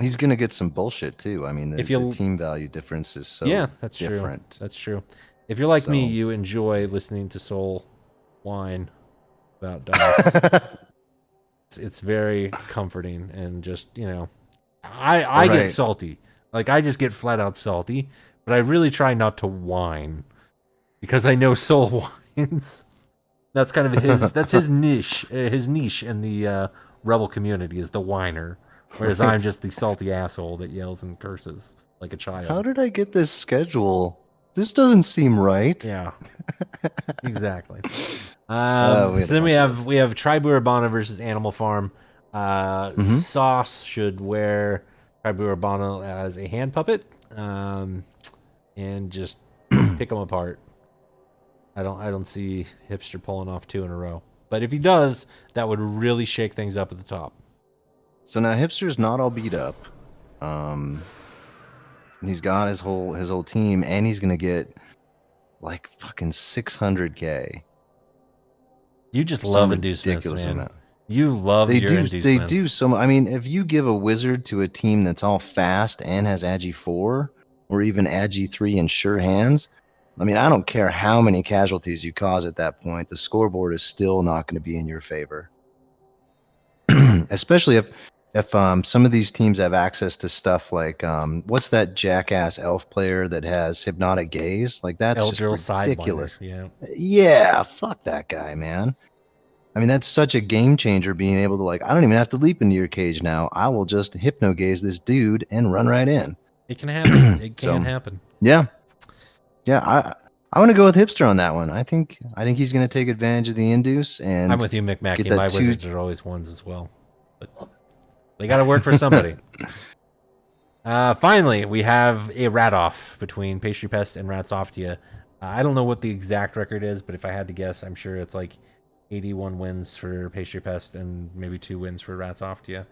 he's gonna get some bullshit too. I mean, the team value difference is so that's different. True. That's true. If you're like me, you enjoy listening to Soul whine about dice. It's very comforting, and just, you know, I get salty. Like, I just get flat out salty, but I really try not to whine because I know Soul whines. That's kind of his niche. His niche in the Rebel community is the whiner, whereas I'm just the salty asshole that yells and curses like a child. How did I get this schedule? This doesn't seem right. Yeah, exactly. So then we have Tribu Urbana versus Animal Farm. Sauce should wear Tribu Urbana as a hand puppet, and just pick them apart. I don't see Hipster pulling off 2 in a row, but if he does, that would really shake things up at the top. So now Hipster's not all beat up. He's got his whole team, and he's gonna get like fucking 600K. You just love inducements, man. Amount. You love inducements. They do so much. I mean, if you give a wizard to a team that's all fast and has Agi 4 or even Agi 3 and sure hands, I mean, I don't care how many casualties you cause at that point, the scoreboard is still not going to be in your favor. Especially if some of these teams have access to stuff like what's that jackass elf player that has hypnotic gaze? Like, that's Eldril just ridiculous. Yeah, fuck that guy, man. I mean, that's such a game changer, being able to, like, I don't even have to leap into your cage now. I will just hypno gaze this dude and run right in. It can happen. It can happen. Yeah. I want to go with Hipster on that one. I think he's going to take advantage of the induce, and I'm with you, McMackey. My wizards are always ones as well, but they got to work for somebody. Finally, we have a rat off between Pastry Pest and Ratsoftia. I don't know what the exact record is, but if I had to guess, I'm sure it's like 81 wins for Pastry Pest and maybe 2 wins for Ratsoftia.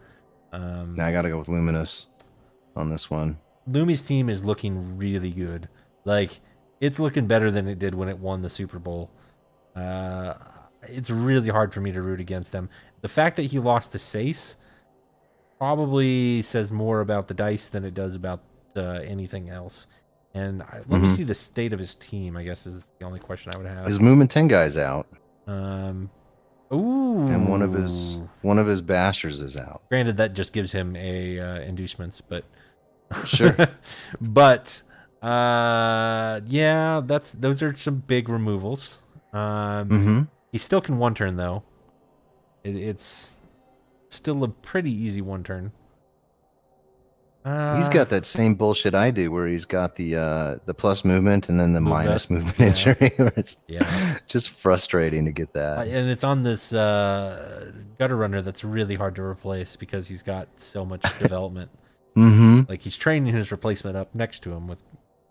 I got to go with Luminous on this one. Lumi's team is looking really good. Like, it's looking better than it did when it won the Super Bowl. It's really hard for me to root against them. The fact that he lost to Sace probably says more about the dice than it does about anything else. And let me see the state of his team, I guess, is the only question I would have. His Movement 10 guy's out. Ooh. And one of his bashers is out. Granted, that just gives him a inducements, but sure. But yeah, those are some big removals. He still can 1-turn though. It's still a pretty easy 1-turn. He's got that same bullshit I do, where he's got the plus movement and then the minus movement injury. Where it's just frustrating to get that. And it's on this gutter runner that's really hard to replace because he's got so much development. Like, he's training his replacement up next to him with.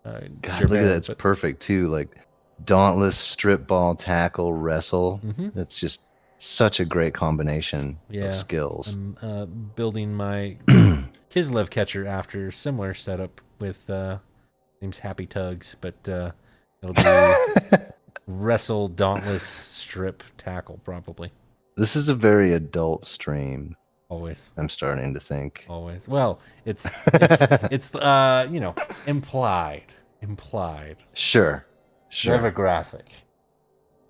God, look at that! It's perfect too. Like, dauntless, strip ball, tackle, wrestle. That's just such a great combination of skills. I'm building my Kislev catcher after similar setup with name's Happy Tugs, but it'll be wrestle, dauntless, strip, tackle probably. This is a very adult stream. Always. I'm starting to think. Always. Well, it's you know, implied. Sure. Never graphic.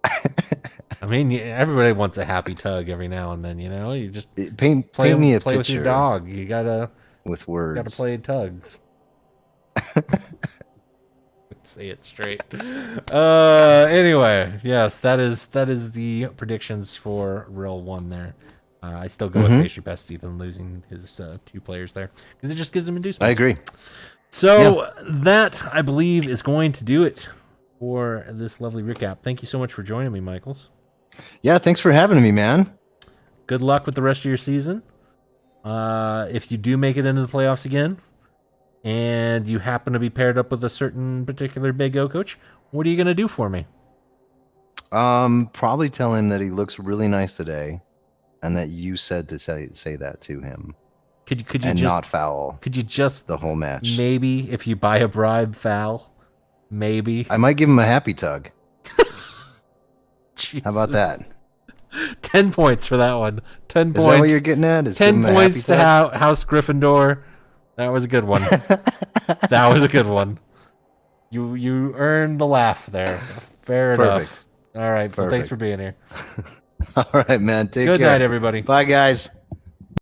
I mean, everybody wants a happy tug every now and then, you know. You just play with your dog. You gotta with words. Gotta play tugs. Say it straight. Anyway, yes, that is the predictions for REL 1 there. I still go with Pastry Best, even losing his 2 players there, because it just gives him inducements. I agree. So that, I believe, is going to do it for this lovely recap. Thank you so much for joining me, Michaels. Yeah, thanks for having me, man. Good luck with the rest of your season. If you do make it into the playoffs again, and you happen to be paired up with a certain particular Big O coach, what are you going to do for me? Probably tell him that he looks really nice today, and that you said to say that to him. Could you and just not foul? Could you just the whole match? Maybe if you buy a bribe, foul. Maybe I might give him a happy tug. Jesus. How about that? 10 points for that one. 10 points. Is that what you're getting at? Is 10 points to House Gryffindor. That was a good one. That was a good one. You earned the laugh there. Fair enough. All right. Well, thanks for being here. All right, man. Take care. Good night, everybody. Bye, guys.